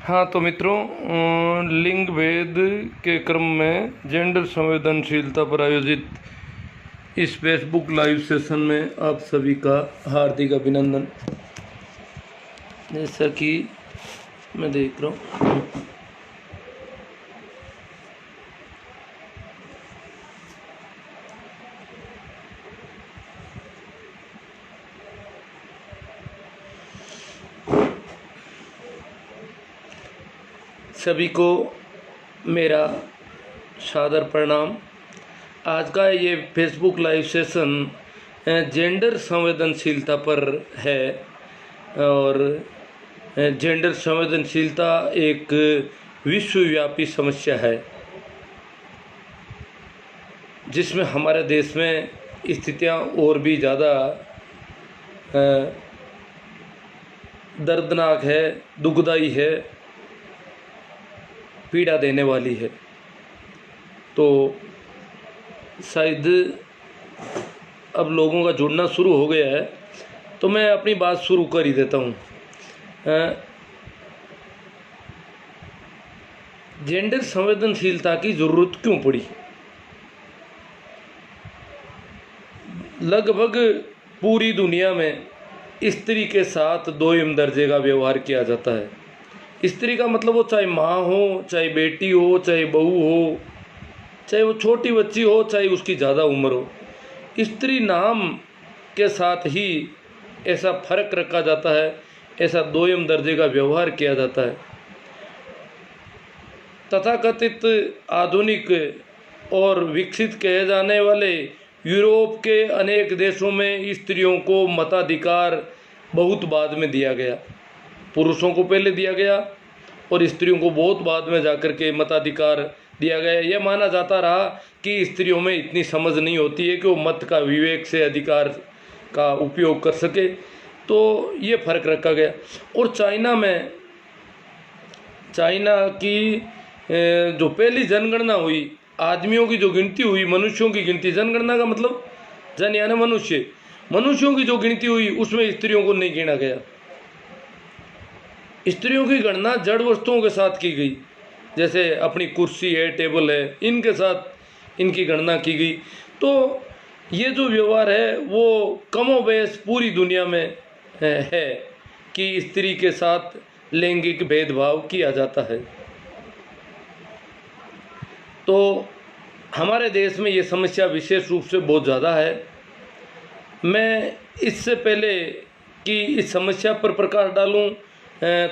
हाँ तो मित्रों, लिंग भेद के क्रम में जेंडर संवेदनशीलता पर आयोजित इस फेसबुक लाइव सेशन में आप सभी का हार्दिक अभिनंदन। जैसा कि मैं देख रहा हूँ, सभी को मेरा सादर प्रणाम। आज का ये फेसबुक लाइव सेशन जेंडर संवेदनशीलता पर है और जेंडर संवेदनशीलता एक विश्वव्यापी समस्या है जिसमें हमारे देश में स्थितियां और भी ज़्यादा दर्दनाक है, दुखदाई है, पीड़ा देने वाली है। तो शायद अब लोगों का जुड़ना शुरू हो गया है, तो मैं अपनी बात शुरू कर ही देता हूँ। जेंडर संवेदनशीलता की ज़रूरत क्यों पड़ी? लगभग पूरी दुनिया में स्त्री के साथ दोयम दर्जे का व्यवहार किया जाता है। स्त्री का मतलब वो चाहे माँ हो, चाहे बेटी हो, चाहे बहू हो, चाहे वो छोटी बच्ची हो, चाहे उसकी ज़्यादा उम्र हो, स्त्री नाम के साथ ही ऐसा फर्क रखा जाता है, ऐसा दोयम दर्जे का व्यवहार किया जाता है। तथाकथित आधुनिक और विकसित कहे जाने वाले यूरोप के अनेक देशों में स्त्रियों को मताधिकार बहुत बाद में दिया गया। पुरुषों को पहले दिया गया और स्त्रियों को बहुत बाद में जाकर के मताधिकार दिया गया। यह माना जाता रहा कि स्त्रियों में इतनी समझ नहीं होती है कि वो मत का विवेक से अधिकार का उपयोग कर सके, तो ये फर्क रखा गया। और चाइना की जो पहली जनगणना हुई, आदमियों की जो गिनती हुई, मनुष्यों की गिनती, जनगणना का मतलब जन यानी मनुष्य, मनुष्यों की जो गिनती हुई उसमें स्त्रियों को नहीं गिना गया। स्त्रियों की गणना जड़ वस्तुओं के साथ की गई, जैसे अपनी कुर्सी है, टेबल है, इनके साथ इनकी गणना की गई। तो ये जो व्यवहार है वो कमोबेश पूरी दुनिया में है कि स्त्री के साथ लैंगिक भेदभाव किया जाता है। तो हमारे देश में ये समस्या विशेष रूप से बहुत ज़्यादा है। मैं इससे पहले कि इस समस्या पर प्रकाश डालूं,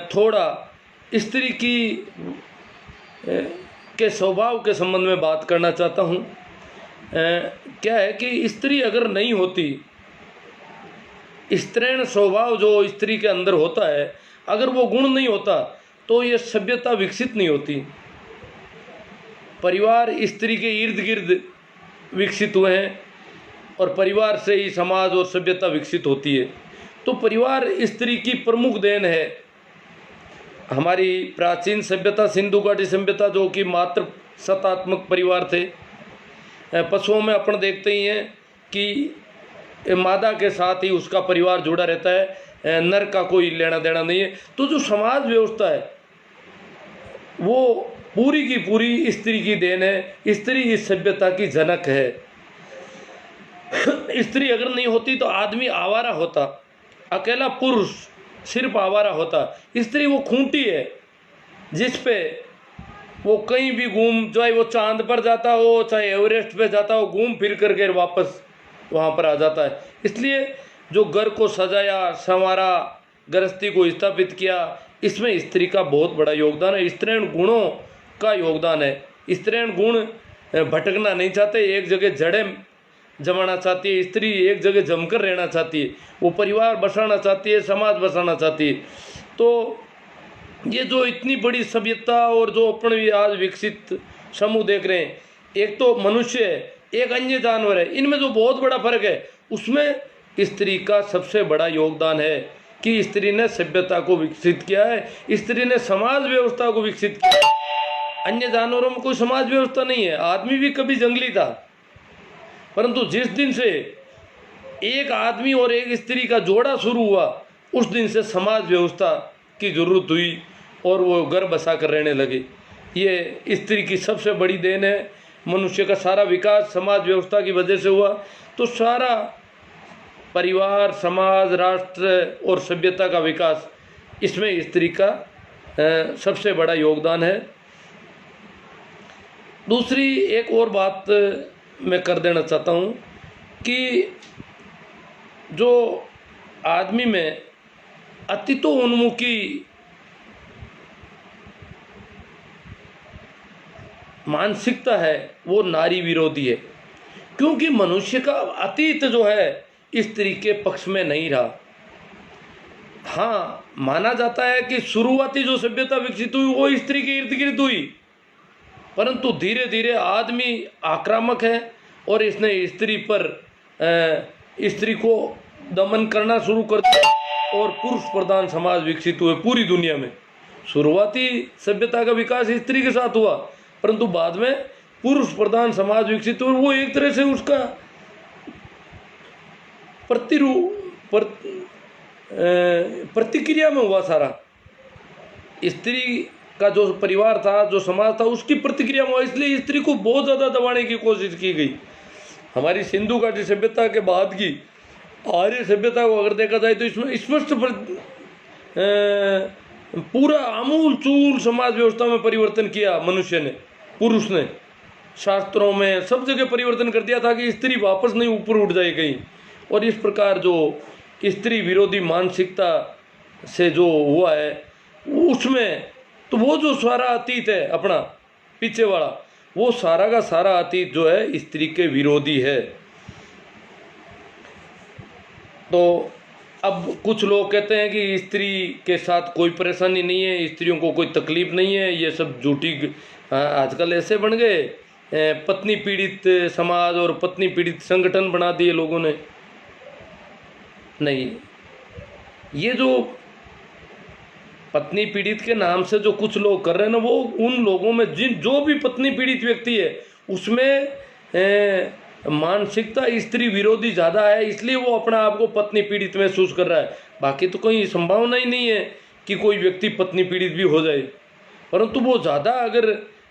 थोड़ा स्त्री की के स्वभाव के संबंध में बात करना चाहता हूं। क्या है कि स्त्री अगर नहीं होती, स्त्रीण स्वभाव जो स्त्री के अंदर होता है, अगर वो गुण नहीं होता तो ये सभ्यता विकसित नहीं होती। परिवार स्त्री के इर्द गिर्द विकसित हुए हैं और परिवार से ही समाज और सभ्यता विकसित होती है। तो परिवार स्त्री की प्रमुख देन है। हमारी प्राचीन सभ्यता, सिंधु घाटी सभ्यता, जो कि मात्र सत्तात्मक परिवार थे। पशुओं में अपन देखते ही हैं कि मादा के साथ ही उसका परिवार जुड़ा रहता है, नर का कोई लेना देना नहीं है। तो जो समाज व्यवस्था है वो पूरी की पूरी स्त्री की देन है। स्त्री इस सभ्यता की जनक है। स्त्री अगर नहीं होती तो आदमी आवारा होता, अकेला पुरुष सिर्फ आवारा होता। स्त्री वो खूंटी है जिस पे वो कहीं भी घूम, चाहे वो चांद पर जाता हो, चाहे एवरेस्ट पे जाता हो, घूम फिर करके वापस वहाँ पर आ जाता है। इसलिए जो घर को सजाया, संवारा, गृहस्थी को स्थापित किया, इसमें स्त्री का बहुत बड़ा योगदान है। स्त्रीण गुणों का योगदान है। स्त्रीण गुण भटकना नहीं चाहते, एक जगह जड़ें जमाना चाहती है स्त्री, एक जगह जमकर रहना चाहती है, वो परिवार बसाना चाहती है, समाज बसाना चाहती है। तो ये जो इतनी बड़ी सभ्यता और जो अपन आज विकसित समूह देख रहे हैं, एक तो मनुष्य है, एक अन्य जानवर है, इनमें जो बहुत बड़ा फर्क है उसमें स्त्री का सबसे बड़ा योगदान है कि स्त्री ने सभ्यता को विकसित किया है, स्त्री ने समाज व्यवस्था को विकसित किया है। अन्य जानवरों में कोई समाज व्यवस्था नहीं है। आदमी भी कभी जंगली था, परंतु जिस दिन से एक आदमी और एक स्त्री का जोड़ा शुरू हुआ उस दिन से समाज व्यवस्था की जरूरत हुई और वो घर बसा कर रहने लगे। ये स्त्री की सबसे बड़ी देन है। मनुष्य का सारा विकास समाज व्यवस्था की वजह से हुआ। तो सारा परिवार, समाज, राष्ट्र और सभ्यता का विकास इसमें स्त्री का सबसे बड़ा योगदान है। दूसरी एक और बात मैं कर देना चाहता हूँ कि जो आदमी में अतितोन्मुखी मानसिकता है वो नारी विरोधी है, क्योंकि मनुष्य का अतीत जो है स्त्री के पक्ष में नहीं रहा। हाँ, माना जाता है कि शुरुआती जो सभ्यता विकसित हुई वो स्त्री के इर्द गिर्द हुई, परंतु धीरे धीरे आदमी आक्रामक है और इसने स्त्री को दमन करना शुरू कर दिया और पुरुष प्रधान समाज विकसित हुए पूरी दुनिया में। शुरुआती सभ्यता का विकास स्त्री के साथ हुआ, परंतु बाद में पुरुष प्रधान समाज विकसित हुए। वो एक तरह से उसका प्रतिक्रिया में हुआ सारा। स्त्री का जो परिवार था, जो समाज था, उसकी प्रतिक्रिया में हुआ। इसलिए स्त्री को बहुत ज़्यादा दबाने की कोशिश की गई। हमारी सिंधु घाटी सभ्यता के बाद की आर्य सभ्यता को अगर देखा जाए तो इसमें स्पष्ट पूरा आमूल चूल समाज व्यवस्था में परिवर्तन किया मनुष्य ने, पुरुष ने। शास्त्रों में सब जगह परिवर्तन कर दिया था कि स्त्री वापस नहीं ऊपर उठ जाए कहीं। और इस प्रकार जो स्त्री विरोधी मानसिकता से जो हुआ है उसमें तो वो जो सारा अतीत है अपना पीछे वाला, वो सारा का सारा अतीत जो है स्त्री के विरोधी है। तो अब कुछ लोग कहते हैं कि स्त्री के साथ कोई परेशानी नहीं है, स्त्रियों को कोई तकलीफ नहीं है, ये सब झूठी आजकल ऐसे बन गए पत्नी पीड़ित समाज और पत्नी पीड़ित संगठन बना दिए लोगों ने। नहीं, ये जो पत्नी पीड़ित के नाम से जो कुछ लोग कर रहे हैं ना, वो उन लोगों में जो भी पत्नी पीड़ित व्यक्ति है उसमें मानसिकता स्त्री विरोधी ज़्यादा है, इसलिए वो अपना आप को पत्नी पीड़ित महसूस कर रहा है। बाकी तो कोई संभावना ही नहीं है कि कोई व्यक्ति पत्नी पीड़ित भी हो जाए, परंतु वो ज़्यादा अगर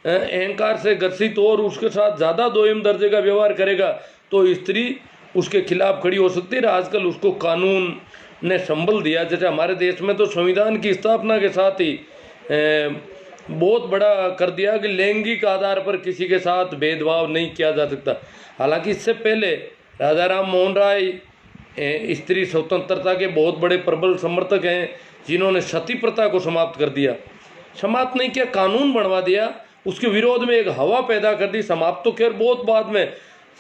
अहंकार से ग्रसित हो और उसके साथ ज़्यादा दोयम दर्जे का व्यवहार करेगा तो स्त्री उसके खिलाफ खड़ी हो सकती है। आजकल उसको कानून ने संबल दिया। जैसे हमारे देश में तो संविधान की स्थापना के साथ ही बहुत बड़ा कर दिया कि लैंगिक आधार पर किसी के साथ भेदभाव नहीं किया जा सकता। हालांकि इससे पहले राजा राम मोहन राय स्त्री स्वतंत्रता के बहुत बड़े प्रबल समर्थक हैं, जिन्होंने सती प्रथा को समाप्त कर दिया। समाप्त नहीं किया, कानून बनवा दिया, उसके विरोध में एक हवा पैदा कर दी। समाप्त तो खैर बहुत बाद में,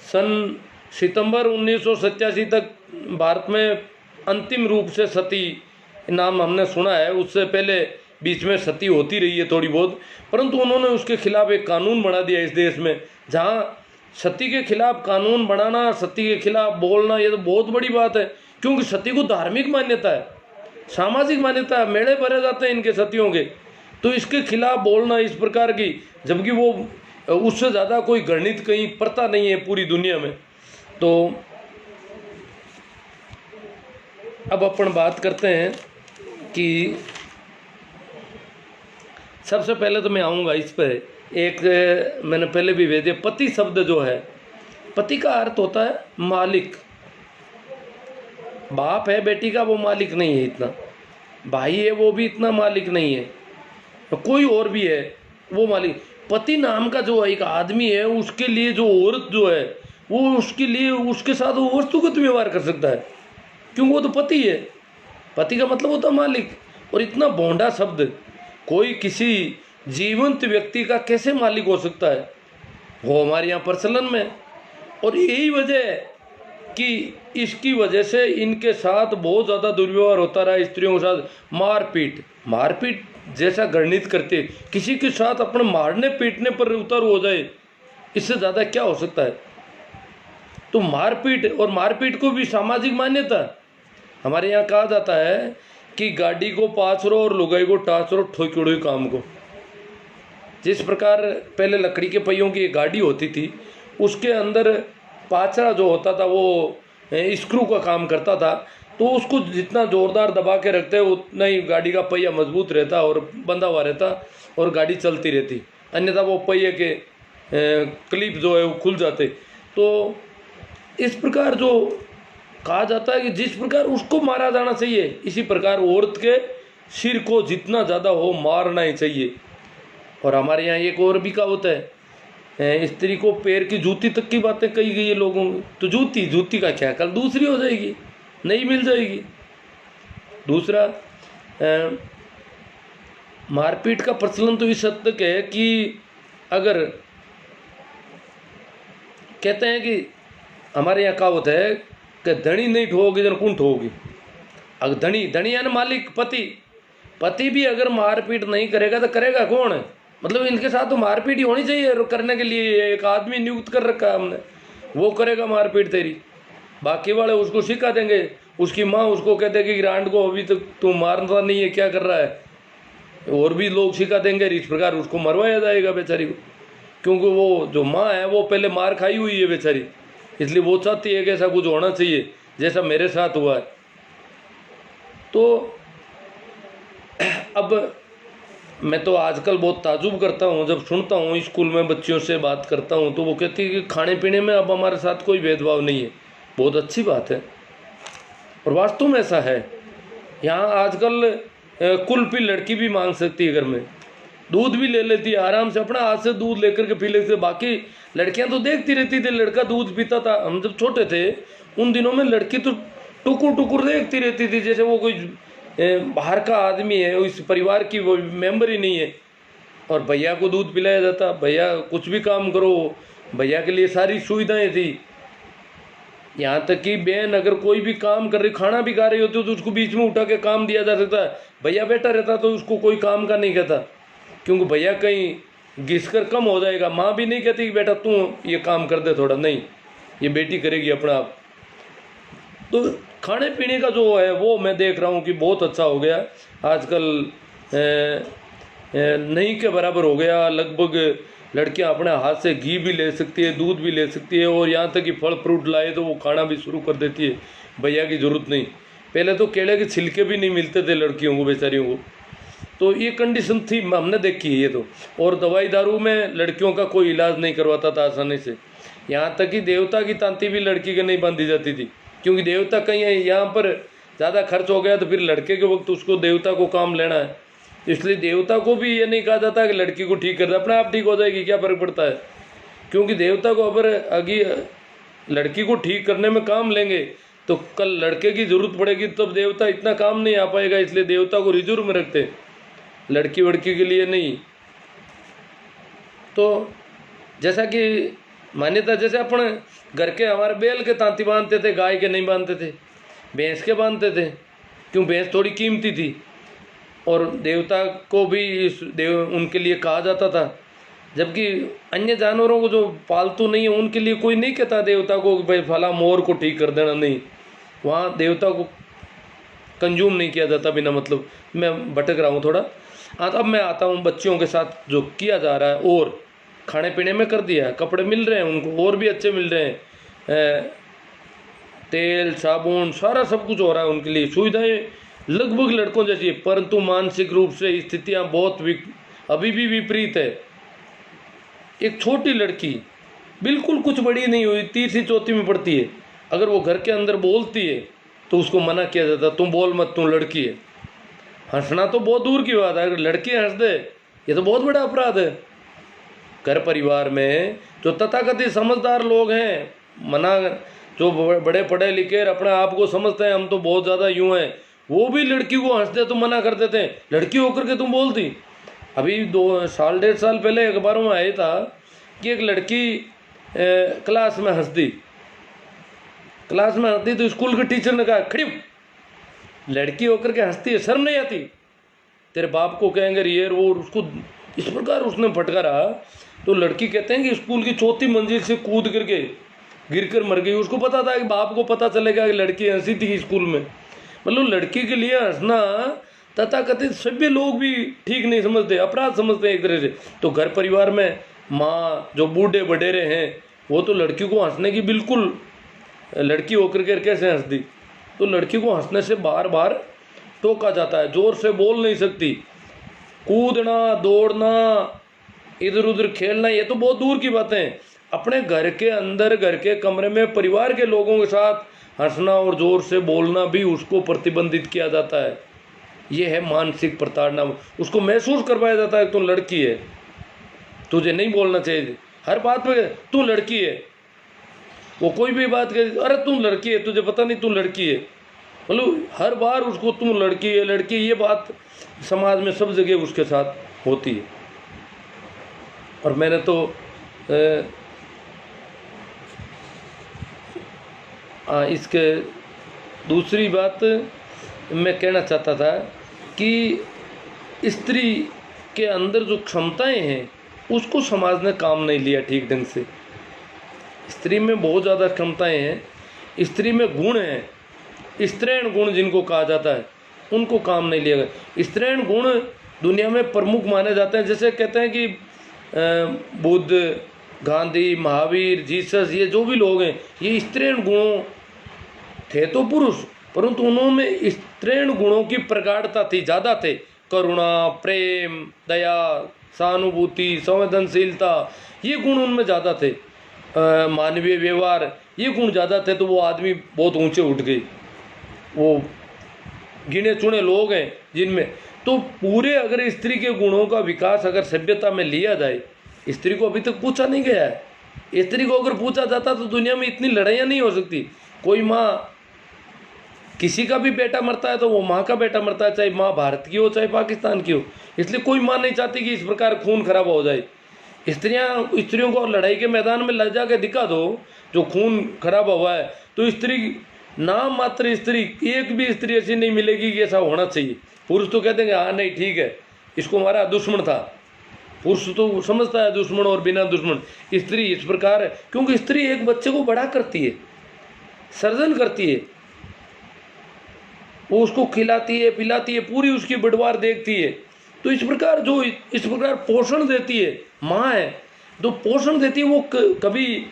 सन सितंबर 1987 तक भारत में अंतिम रूप से सती नाम हमने सुना है। उससे पहले बीच में सती होती रही है थोड़ी बहुत, परंतु उन्होंने उसके खिलाफ एक कानून बना दिया इस देश में, जहाँ सती के खिलाफ कानून बनाना, सती के खिलाफ बोलना, ये तो बहुत बड़ी बात है। क्योंकि सती को धार्मिक मान्यता है, सामाजिक मान्यता है, मेले भरे जाते हैं इनके सतियों के, तो इसके खिलाफ बोलना इस प्रकार की, जबकि वो उससे ज़्यादा कोई गणित कहीं प्रथा नहीं है पूरी दुनिया में। तो अब अपन बात करते हैं कि सबसे पहले तो मैं आऊँगा इस पर, एक मैंने पहले भी भेजे, पति शब्द जो है, पति का अर्थ होता है मालिक। बाप है बेटी का, वो मालिक नहीं है इतना। भाई है, वो भी इतना मालिक नहीं है। कोई और भी है वो मालिक। पति नाम का जो एक आदमी है, उसके लिए जो औरत जो है वो उसके लिए उसके साथ वो वस्तुगत व्यवहार कर सकता है, क्योंकि वो तो पति है। पति का मतलब होता है मालिक। और इतना भोंडा शब्द कोई किसी जीवंत व्यक्ति का कैसे मालिक हो सकता है, वो हमारे यहाँ प्रचलन में। और यही वजह है कि इसकी वजह से इनके साथ बहुत ज़्यादा दुर्व्यवहार होता रहा, स्त्रियों के साथ मारपीट जैसा गणित करते, किसी के साथ अपने मारने पीटने पर उतर हो जाए, इससे ज़्यादा क्या हो सकता है। तो मारपीट, और मारपीट को भी सामाजिक मान्यता। हमारे यहाँ कहा जाता है कि गाड़ी को पाछरो और लुगाई को टाछरो, ठोकड़ो काम को। जिस प्रकार पहले लकड़ी के पहियों की एक गाड़ी होती थी, उसके अंदर पाछरा जो होता था वो स्क्रू का काम करता था, तो तो उसको जितना ज़ोरदार दबा के रखते हैं उतना ही गाड़ी का पहिया मजबूत रहता और बंधा हुआ रहता और गाड़ी चलती रहती, अन्यथा वो पहिए के क्लिप जो है वो खुल जाते। तो इस प्रकार जो कहा जाता है कि जिस प्रकार उसको मारा जाना चाहिए, इसी प्रकार औरत के सिर को जितना ज़्यादा हो मारना ही चाहिए। और हमारे यहाँ एक और भी कहावत है, स्त्री को पैर की जूती तक की बातें कही गई है लोगों की। तो जूती का क्या, कल दूसरी हो जाएगी, नहीं मिल जाएगी। दूसरा, मारपीट का प्रचलन तो इस हद तक है कि अगर कहते हैं कि हमारे यहाँ कहावत है कि धनी नहीं ठोगी जन कौन ठोगी। अगर धनी यानी मालिक, पति भी अगर मारपीट नहीं करेगा तो करेगा कौन है? मतलब इनके साथ तो मारपीट ही होनी चाहिए। करने के लिए एक आदमी नियुक्त कर रखा है हमने, वो करेगा मारपीट तेरी, बाकी वाले उसको सिखा देंगे। उसकी माँ उसको कह देगी कि रांड को अभी तक तू मारता नहीं है, क्या कर रहा है, और भी लोग सिखा देंगे। इस प्रकार उसको मरवाया जाएगा बेचारी को, क्योंकि वो जो माँ है वो पहले मार खाई हुई है बेचारी, इसलिए वो चाहती है कि ऐसा कुछ होना चाहिए जैसा मेरे साथ हुआ है। तो अब मैं तो आजकल बहुत ताजुब करता हूँ जब सुनता हूँ, स्कूल में बच्चियों से बात करता हूँ तो वो कहती है कि खाने पीने में अब हमारे साथ कोई भेदभाव नहीं है। बहुत अच्छी बात है और वास्तव में ऐसा है। यहाँ आजकल कुल्फी लड़की भी मांग सकती है, घर में दूध भी ले लेती है आराम से, अपना हाथ से दूध लेकर के पी लेती है। बाकी लड़कियां तो देखती रहती थी लड़का दूध पीता था। हम जब छोटे थे उन दिनों में लड़की तो टुकुर टुकुर देखती रहती थी, जैसे वो कोई बाहर का आदमी है, इस परिवार की वो मेंबर ही नहीं है। और भैया को दूध पिलाया जाता, भैया कुछ भी काम करो, भैया के लिए सारी सुविधाएं थी। यहाँ तक कि बहन अगर कोई भी काम कर रही, खाना भी खा रही होती तो उसको बीच में उठा के काम दिया जा सकता है। भैया बैठा रहता तो उसको कोई काम का नहीं कहता, क्योंकि भैया कहीं घिसकर कम हो जाएगा। माँ भी नहीं कहती कि बेटा तू ये काम कर दे थोड़ा, नहीं, ये बेटी करेगी अपना आप। तो खाने पीने का जो है वो मैं देख रहा हूँ कि बहुत अच्छा हो गया आजकल, नहीं के बराबर हो गया। लगभग लड़कियां अपने हाथ से घी भी ले सकती है, दूध भी ले सकती है, और यहाँ तक कि फल फ्रूट लाए तो वो खाना भी शुरू कर देती है, भैया की ज़रूरत नहीं। पहले तो केले के छिलके भी नहीं मिलते थे लड़कियों को, बेचारियों को। तो ये कंडीशन थी, हमने देखी है ये तो। और दवाई दारू में लड़कियों का कोई इलाज नहीं करवाता था आसानी से। यहाँ तक कि देवता की तांती भी लड़की के नहीं बांधी जाती थी, क्योंकि देवता कहीं यहाँ पर ज़्यादा खर्च हो गया तो फिर लड़के के वक्त उसको देवता को काम लेना है, इसलिए देवता को भी ये नहीं कहा जाता कि लड़की को ठीक कर दे, अपने आप ठीक हो जाएगी, क्या फ़र्क पड़ता है। क्योंकि देवता को अगर आगे लड़की को ठीक करने में काम लेंगे तो कल लड़के की ज़रूरत पड़ेगी, तब देवता इतना काम नहीं आ पाएगा। इसलिए देवता को रिजर्व में रखते, लड़की वड़की के लिए नहीं। तो जैसा कि मान्यता, जैसे अपने घर के हमारे बैल के तांती बांधते थे, गाय के नहीं बांधते थे, भैंस के बांधते थे, क्यों भैंस थोड़ी कीमती थी। और देवता को भी उनके लिए कहा जाता था, जबकि अन्य जानवरों को जो पालतू नहीं है उनके लिए कोई नहीं कहता देवता को कि भाई फला मोर को ठीक कर देना, नहीं, वहाँ देवता को कंज्यूम नहीं किया जाता बिना मतलब। मैं भटक रहा हूँ थोड़ा। अब मैं आता हूँ बच्चियों के साथ जो किया जा रहा है, और खाने पीने में कर दिया, कपड़े मिल रहे हैं उनको और भी अच्छे मिल रहे हैं, तेल साबुन सारा सब कुछ हो रहा है उनके लिए, सुविधाएं लगभग लड़कों जैसी है। परंतु मानसिक रूप से स्थितियां बहुत अभी भी विपरीत है। एक छोटी लड़की बिल्कुल कुछ बड़ी नहीं हुई, तीसरी चौथी में पढ़ती है, अगर वो घर के अंदर बोलती है तो उसको मना किया जाता, तुम बोल मत, तुम लड़की है। हंसना तो बहुत दूर की बात है, अगर लड़की हंस दे ये तो बहुत बड़ा अपराध है। घर परिवार में जो तथाकथित समझदार लोग हैं, मना जो बड़े पढ़े लिखे अपने आप को समझते हैं हम तो बहुत ज़्यादा यूँ हैं, वो भी लड़की को हंसते तो मना कर देते हैं, लड़की होकर के तुम बोलती। अभी 2 साल 1.5 साल पहले अखबारों में आया था कि एक लड़की क्लास में हंसती तो स्कूल के टीचर ने कहा खड़ी लड़की होकर के हंसती है, शर्म नहीं आती, तेरे बाप को कहेंगे ये वो। उसको इस प्रकार उसने फटकारा तो लड़की कहते हैं कि स्कूल की 4थी मंजिल से कूद करके गिरकर मर गई। उसको पता था कि बाप को पता चलेगा कि लड़की हंसी थी स्कूल में। मतलब लड़की के लिए हंसना तथाकथित सभ्य लोग भी ठीक नहीं समझते, अपराध समझते हैं एक तरह से। तो घर परिवार में माँ जो बूढ़े वडेरे हैं वो तो लड़की को हंसने की बिल्कुल, लड़की होकर के कैसे हंस दी। तो लड़की को हंसने से बार बार टोका जाता है, जोर से बोल नहीं सकती। कूदना, दौड़ना, इधर उधर खेलना, ये तो बहुत दूर की बातें हैं। अपने घर के अंदर, घर के कमरे में परिवार के लोगों के साथ हंसना और जोर से बोलना भी उसको प्रतिबंधित किया जाता है। ये है मानसिक प्रताड़ना। उसको महसूस करवाया जाता है तुम लड़की है, तुझे नहीं बोलना चाहिए, हर बात पे तू लड़की है। वो कोई भी बात कहे, अरे तुम लड़की है, तुझे पता नहीं तू लड़की है, मतलब हर बार उसको तुम लड़की है, लड़की, ये बात समाज में सब जगह उसके साथ होती है। और मैंने तो इसके दूसरी बात मैं कहना चाहता था कि स्त्री के अंदर जो क्षमताएं हैं उसको समाज ने काम नहीं लिया ठीक ढंग से। स्त्री में बहुत ज़्यादा क्षमताएं हैं, स्त्री में गुण हैं, स्त्रैण गुण जिनको कहा जाता है, उनको काम नहीं लिया गया। स्त्रैण गुण दुनिया में प्रमुख माने जाते हैं। जैसे कहते हैं कि बुद्ध, गांधी, महावीर, जीसस, ये जो भी लोग हैं ये स्त्रैण गुणों थे तो पुरुष, परंतु उन्होंने स्त्रैण गुणों की प्रगाढ़ता थी, ज़्यादा थे। करुणा, प्रेम, दया, सहानुभूति, संवेदनशीलता, ये गुण उनमें ज़्यादा थे। मानवीय व्यवहार, ये गुण ज़्यादा थे, तो वो आदमी बहुत ऊंचे उठ गए। वो गिने चुने लोग हैं जिनमें, तो पूरे अगर स्त्री के गुणों का विकास अगर सभ्यता में लिया जाए, स्त्री को अभी तक पूछा नहीं गया है। स्त्री को अगर पूछा जाता तो दुनिया में इतनी लड़ाइयाँ नहीं हो सकती। कोई माँ, किसी का भी बेटा मरता है तो वो माँ का बेटा मरता है, चाहे माँ भारत की हो चाहे पाकिस्तान की हो। इसलिए कोई माँ नहीं चाहती कि इस प्रकार खून खराब हो जाए। स्त्रियों को लड़ाई के मैदान में ले जाके दिखा दो जो खून खराब हुआ है, तो स्त्री, नाम मात्र स्त्री, एक भी स्त्री ऐसी नहीं मिलेगी कि ऐसा होना चाहिए। पुरुष तो कह देंगे हाँ नहीं ठीक है, इसको हमारा दुश्मन था। पुरुष तो समझता है दुश्मन और बिना दुश्मन। स्त्री इस प्रकार है क्योंकि स्त्री एक बच्चे को बड़ा करती है, सर्जन करती है, वो उसको खिलाती है, पिलाती है, पूरी उसकी बढ़वार देखती है। तो इस प्रकार जो इस प्रकार पोषण देती है, माँ है तो पोषण देती है, वो कभी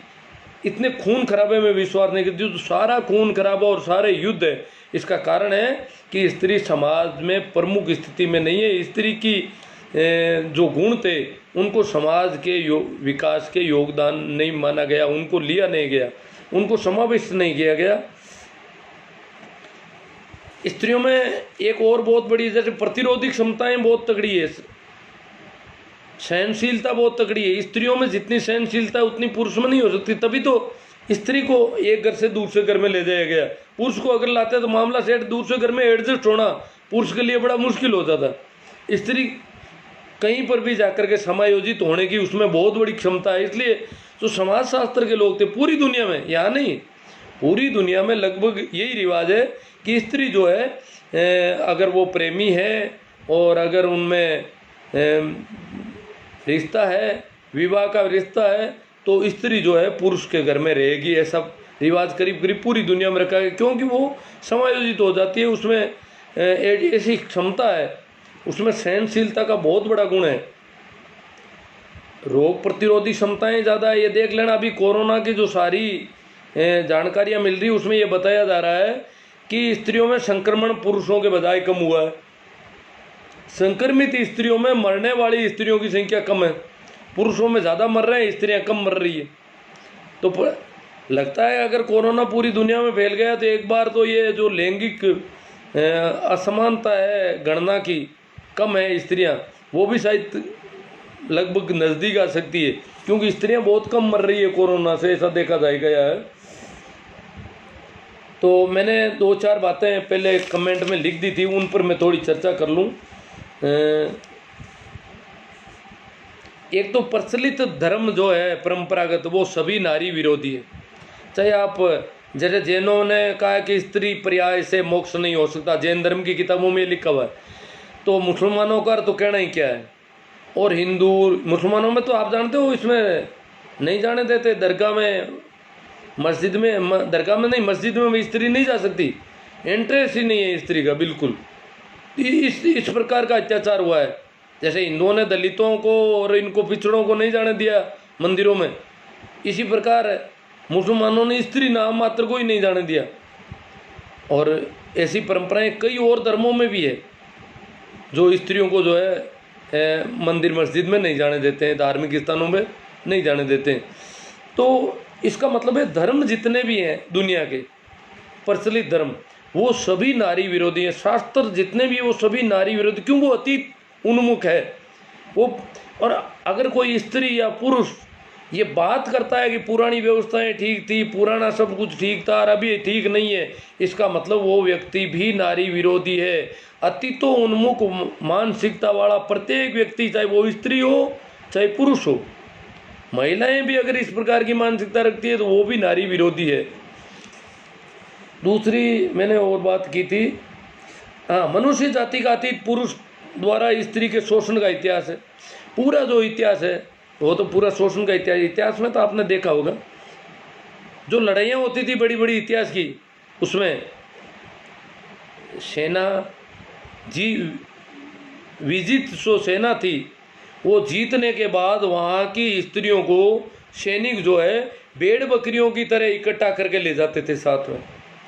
इतने खून खराबे में विश्वास नहीं करती। तो सारा खून खराबा और सारे युद्ध है, इसका कारण है कि स्त्री समाज में प्रमुख स्थिति में नहीं है। स्त्री की जो गुण थे उनको समाज के विकास के योगदान नहीं माना गया, उनको लिया नहीं गया, उनको समावेश नहीं किया गया। स्त्रियों में एक और बहुत बड़ी, जैसे प्रतिरोधी क्षमताएं बहुत तगड़ी है, सहनशीलता बहुत तगड़ी है। स्त्रियों में जितनी सहनशीलता है उतनी पुरुष में नहीं हो सकती। तभी तो स्त्री को एक घर से दूसरे घर में ले जाया गया। पुरुष को अगर लाते तो मामला सेट, दूसरे घर में एडजस्ट होना पुरुष के लिए बड़ा मुश्किल होता था। स्त्री कहीं पर भी जाकर के समायोजित होने की उसमें बहुत बड़ी क्षमता है। इसलिए जो समाज शास्त्र के लोग थे पूरी दुनिया में, यहाँ नहीं पूरी दुनिया में लगभग यही रिवाज है कि स्त्री जो है अगर वो प्रेमी है और अगर उनमें रिश्ता है, विवाह का रिश्ता है, तो स्त्री जो है पुरुष के घर में रहेगी। ऐसा रिवाज करीब करीब पूरी दुनिया में रखा है, क्योंकि वो समायोजित हो जाती है। उसमें ऐसी क्षमता है, उसमें सहनशीलता का बहुत बड़ा गुण है। रोग प्रतिरोधी क्षमताएं ज़्यादा है। ये देख लेना, अभी कोरोना की जो सारी जानकारियाँ मिल रही उसमें ये बताया जा रहा है कि स्त्रियों में संक्रमण पुरुषों के बजाय कम हुआ है। संक्रमित स्त्रियों में मरने वाली स्त्रियों की संख्या कम है, पुरुषों में ज़्यादा मर रहे हैं, स्त्रियां कम मर रही है। तो लगता है अगर कोरोना पूरी दुनिया में फैल गया तो एक बार तो ये जो लैंगिक असमानता है गणना की कम है, स्त्रियां वो भी शायद लगभग नज़दीक आ सकती है, क्योंकि स्त्रियां बहुत कम मर रही है कोरोना से, ऐसा देखा गया है। तो मैंने 2-4 बातें पहले कमेंट में लिख दी थी, उन पर मैं थोड़ी चर्चा कर लूँ। एक तो प्रचलित धर्म जो है परंपरागत, वो सभी नारी विरोधी है। चाहे आप, जैसे जैनों ने कहा कि स्त्री पर्याय से मोक्ष नहीं हो सकता, जैन धर्म की किताबों में लिखा हुआ है, तो मुसलमानों का तो कहना ही क्या है। और हिंदू, मुसलमानों में तो आप जानते हो इसमें नहीं जाने देते, दरगाह में, मस्जिद में, दरगाह में नहीं, मस्जिद में स्त्री नहीं जा सकती, इंटरेस्ट ही नहीं है स्त्री का बिल्कुल। इस प्रकार का अत्याचार हुआ है। जैसे हिंदुओं ने दलितों को और इनको पिछड़ों को नहीं जाने दिया मंदिरों में, इसी प्रकार मुसलमानों ने स्त्री नाम मात्र को ही नहीं जाने दिया। और ऐसी परंपराएं कई और धर्मों में भी है, जो स्त्रियों को जो है मंदिर मस्जिद में नहीं जाने देते हैं, धार्मिक स्थानों में नहीं जाने देते हैं। तो इसका मतलब है धर्म जितने भी हैं दुनिया के प्रचलित धर्म, वो सभी नारी विरोधी हैं। शास्त्र जितने भी हैं वो सभी नारी विरोधी, क्यों? वो अतीत उन्मुख है वो। और अगर कोई स्त्री या पुरुष ये बात करता है कि पुरानी व्यवस्थाएं ठीक थी, पुराना सब कुछ ठीक था और अभी ठीक नहीं है, इसका मतलब वो व्यक्ति भी नारी विरोधी है। अतीतो उन्मुख मानसिकता वाला प्रत्येक व्यक्ति, चाहे वो स्त्री हो चाहे पुरुष हो, महिलाएं भी अगर इस प्रकार की मानसिकता रखती है तो वो भी नारी विरोधी है। दूसरी मैंने और बात की थी, हाँ, मनुष्य जाति का अतीत पुरुष द्वारा स्त्री के शोषण का इतिहास है। पूरा जो इतिहास है वो तो पूरा शोषण का इतिहास में तो आपने देखा होगा, जो लड़ाइयाँ होती थी बड़ी बड़ी इतिहास की, उसमें सेना विजित जो सेना थी वो जीतने के बाद वहाँ की स्त्रियों को सैनिक जो है भेड़ बकरियों की तरह इकट्ठा करके ले जाते थे साथ में।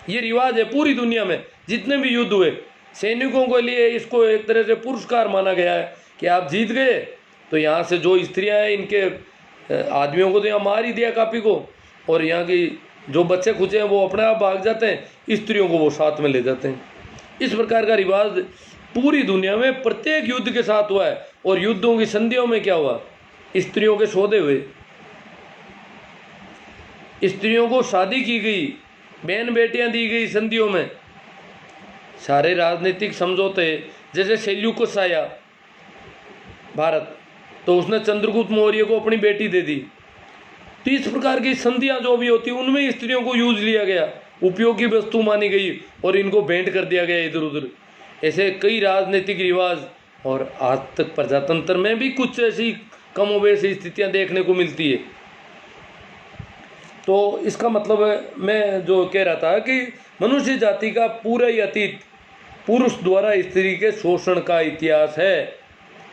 ये रिवाज है पूरी दुनिया में, जितने भी युद्ध हुए सैनिकों के लिए इसको एक तरह से पुरस्कार माना गया है कि आप जीत गए तो यहाँ से जो स्त्रियाँ हैं इनके आदमियों को तो यहाँ मार ही दिया कापी को, और यहाँ की जो बच्चे खुचे हैं वो अपने आप भाग जाते हैं, स्त्रियों को वो साथ में ले जाते हैं। इस प्रकार का रिवाज पूरी दुनिया में प्रत्येक युद्ध के साथ हुआ है। और युद्धों की संधियों में क्या हुआ? स्त्रियों के सौदे हुए, स्त्रियों को शादी की गई, बहन बेटियां दी गई संधियों में। सारे राजनीतिक समझौते, जैसे सेल्यूकस आया भारत तो उसने चंद्रगुप्त मौर्य को अपनी बेटी दे दी। तो इस प्रकार की संधियां जो भी होती उनमें स्त्रियों को यूज लिया गया, उपयोगी वस्तु मानी गई और इनको भेंट कर दिया गया इधर उधर। ऐसे कई राजनीतिक रिवाज, और आज तक प्रजातंत्र में भी कुछ ऐसी कमोबेश स्थितियां देखने को मिलती है। तो इसका मतलब है, मैं जो कह रहा था कि मनुष्य जाति का पूरा ही अतीत पुरुष द्वारा स्त्री के शोषण का इतिहास है।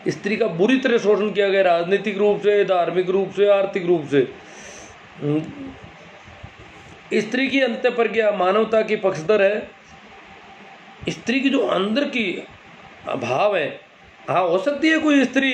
स्त्री का बुरी तरह शोषण किया गया, राजनीतिक रूप से, धार्मिक रूप से, आर्थिक रूप से। स्त्री की अंत प्रज्ञा मानवता की पक्षधर है। स्त्री की जो अंदर की भाव है, हाँ, हो सकती है कोई स्त्री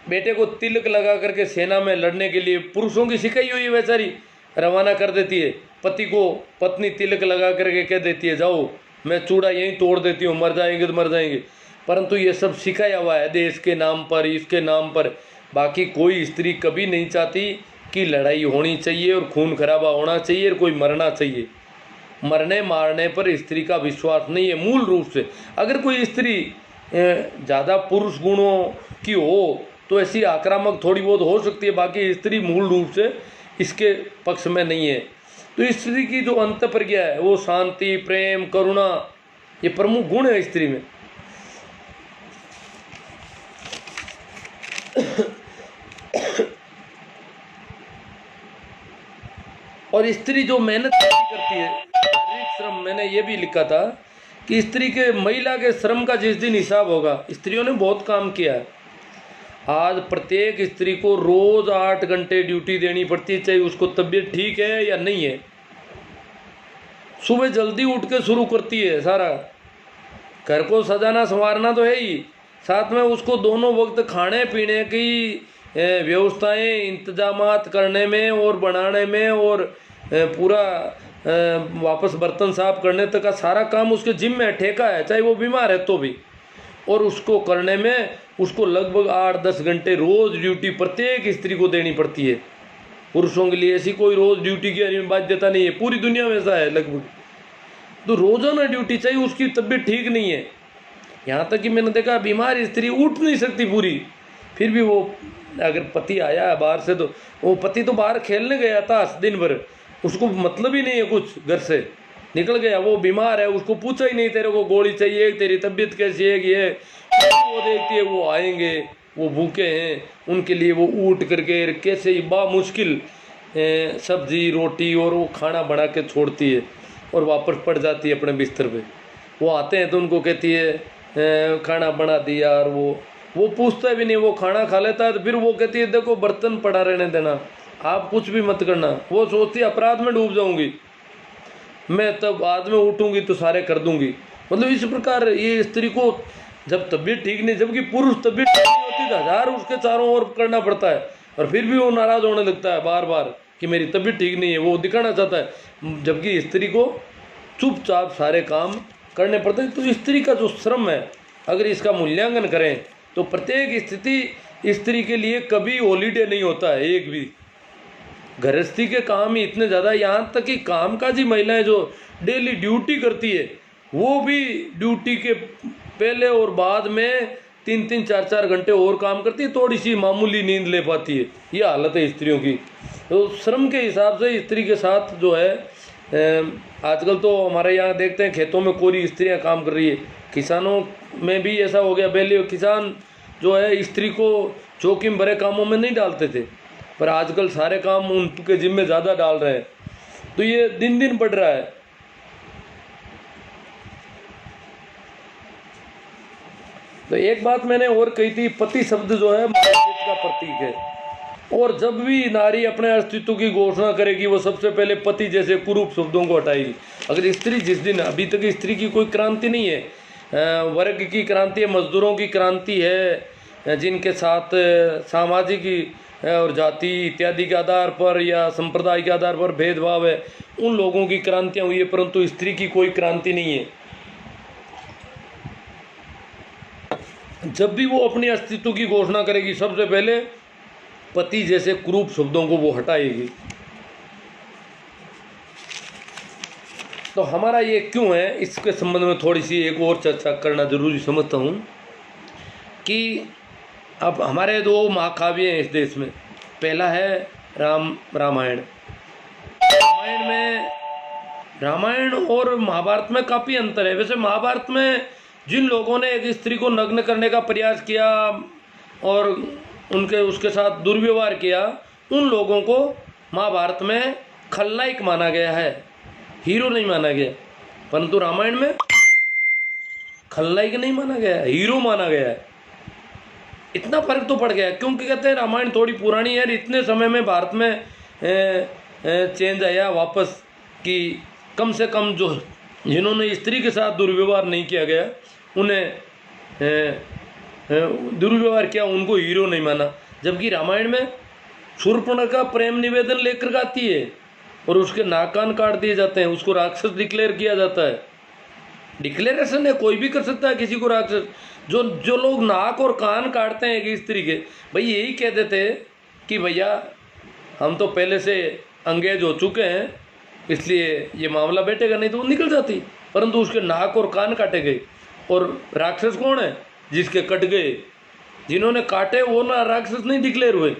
बेटे को तिलक लगा करके सेना में लड़ने के लिए पुरुषों की सिखाई हुई बेचारी रवाना कर देती है। पति को पत्नी तिलक लगा करके कह देती है जाओ मैं चूड़ा यहीं तोड़ देती हूँ, मर जाएंगे तो मर जाएंगे। परंतु ये सब सिखाया हुआ है देश के नाम पर, इसके नाम पर। बाकी कोई स्त्री कभी नहीं चाहती कि लड़ाई होनी चाहिए और खून खराबा होना चाहिए और कोई मरना चाहिए। मरने मारने पर स्त्री का विश्वास नहीं है मूल रूप से। अगर कोई स्त्री ज़्यादा पुरुष गुणों की हो तो ऐसी आक्रामक थोड़ी बहुत हो सकती है, बाकी स्त्री मूल रूप से इसके पक्ष में नहीं है। तो स्त्री की जो अंत प्रज्ञा है वो शांति, प्रेम, करुणा, ये प्रमुख गुण है स्त्री में। और स्त्री जो मेहनत करती है, शारीरिक श्रम, मैंने ये भी लिखा था कि स्त्री के महिला के श्रम का जिस दिन हिसाब होगा, स्त्रियों ने बहुत काम किया है। आज प्रत्येक स्त्री को रोज 8 घंटे ड्यूटी देनी पड़ती है, चाहे उसको तबीयत ठीक है या नहीं है। सुबह जल्दी उठ के शुरू करती है सारा, घर को सजाना संवारना तो है ही, साथ में उसको दोनों वक्त खाने पीने की व्यवस्थाएं इंतजामात करने में और बनाने में और पूरा वापस बर्तन साफ करने तक का सारा काम उसके जिम्मे में ठेका है, चाहे वो बीमार है तो भी। और उसको करने में उसको लगभग 8-10 घंटे रोज़ ड्यूटी प्रत्येक स्त्री को देनी पड़ती है। पुरुषों के लिए ऐसी कोई रोज़ ड्यूटी की बाध्यता नहीं है, पूरी दुनिया में ऐसा है लगभग। तो रोज़ाना ड्यूटी चाहिए, उसकी तबीयत ठीक नहीं है। यहाँ तक कि मैंने देखा बीमार स्त्री उठ नहीं सकती पूरी, फिर भी वो अगर पति आया है बाहर से, तो वो पति तो बाहर खेलने गया था दिन भर, उसको मतलब ही नहीं है कुछ, घर से निकल गया, वो बीमार है, उसको पूछा ही नहीं तेरे को गोली चाहिए, तेरी तबीयत कैसी है, कि है वो देखती है वो आएंगे, वो भूखे हैं, उनके लिए वो उठ करके कैसे मुश्किल सब्जी रोटी और वो खाना बना के छोड़ती है और वापस पड़ जाती है अपने बिस्तर पे। वो आते हैं तो उनको कहती है खाना बना दिया, और वो पूछता भी नहीं, वो खाना खा लेता है तो फिर वो कहती है देखो बर्तन पड़ा रहने देना, आप कुछ भी मत करना। वो सोचती है अपराध में डूब जाऊंगी। मैं तब बाद में उठूंगी तो सारे कर दूंगी। मतलब इस प्रकार ये स्त्री को जब तबीयत ठीक नहीं, जबकि पुरुष तबीयत ठीक नहीं होती तो हजार उसके चारों ओर करना पड़ता है, और फिर भी वो नाराज होने लगता है बार बार कि मेरी तबीयत ठीक नहीं है, वो दिखाना चाहता है। जबकि स्त्री को चुपचाप सारे काम करने पड़ते हैं। तो स्त्री का जो श्रम है, अगर इसका मूल्यांकन करें तो प्रत्येक स्थिति स्त्री के लिए कभी हॉलीडे नहीं होता है एक भी। गृहस्थी के काम ही इतने ज़्यादा, यहाँ तक कि कामकाजी महिलाएं जो डेली ड्यूटी करती है वो भी ड्यूटी के पहले और बाद में 3-3, 4-4 घंटे और काम करती है, थोड़ी सी मामूली नींद ले पाती है। ये हालत है स्त्रियों की। तो श्रम के हिसाब से स्त्री के साथ जो है आजकल तो हमारे यहाँ देखते हैं खेतों में कोरी स्त्रियाँ काम कर रही है, किसानों में भी ऐसा हो गया। पहले किसान जो है स्त्री को जोखिम भरे कामों में नहीं डालते थे, पर आजकल सारे काम उनके जिम्मे ज़्यादा डाल रहे हैं। तो ये दिन दिन बढ़ रहा है। तो एक बात मैंने और कही थी, पति शब्द जो है मातृत्व का प्रतीक है, और जब भी नारी अपने अस्तित्व की घोषणा करेगी वो सबसे पहले पति जैसे कुरूप शब्दों को हटाएगी। अगर स्त्री जिस दिन, अभी तक स्त्री की कोई क्रांति नहीं है, वर्ग की क्रांति है, मजदूरों की क्रांति है, जिनके साथ सामाजिक और जाति इत्यादि के आधार पर या संप्रदाय के आधार पर भेदभाव है, उन लोगों की क्रांतियाँ हुई है, परंतु स्त्री की कोई क्रांति नहीं है। जब भी वो अपने अस्तित्व की घोषणा करेगी सबसे पहले पति जैसे क्रूप शब्दों को वो हटाएगी। तो हमारा ये क्यों है, इसके संबंध में थोड़ी सी एक और चर्चा करना जरूरी समझता हूँ कि अब हमारे दो महाकाव्य हैं इस देश में। पहला है रामायण। रामायण और महाभारत में काफ़ी अंतर है। वैसे महाभारत में जिन लोगों ने एक स्त्री को नग्न करने का प्रयास किया और उसके साथ दुर्व्यवहार किया, उन लोगों को महाभारत में खलनायक माना गया है, हीरो नहीं माना गया। परंतु रामायण में खलनायक नहीं माना गया है, हीरो माना गया है। इतना फर्क तो पड़ गया है, क्योंकि कहते हैं रामायण थोड़ी पुरानी है, इतने समय में भारत में चेंज आया वापस कि कम से कम जो जिन्होंने स्त्री के साथ दुर्व्यवहार नहीं किया गया उन्हें दुर्व्यवहार किया, उनको हीरो नहीं माना। जबकि रामायण में शूर्पणखा प्रेम निवेदन लेकर आती है और उसके नाक कान काट दिए जाते हैं, उसको राक्षस डिक्लेयर किया जाता है। डिक्लेरेशन है, कोई भी कर सकता है किसी को राक्षस। जो लोग नाक और कान काटते हैं एक स्त्री के, भाई यही कह देते कि भैया हम तो पहले से अंगेज हो चुके हैं, इसलिए ये मामला बैठेगा, नहीं तो वो निकल जाती। परंतु उसके नाक और कान काटे गए। और राक्षस कौन है? जिसके कट गए। जिन्होंने काटे वो ना राक्षस नहीं डिक्लेयर हुए।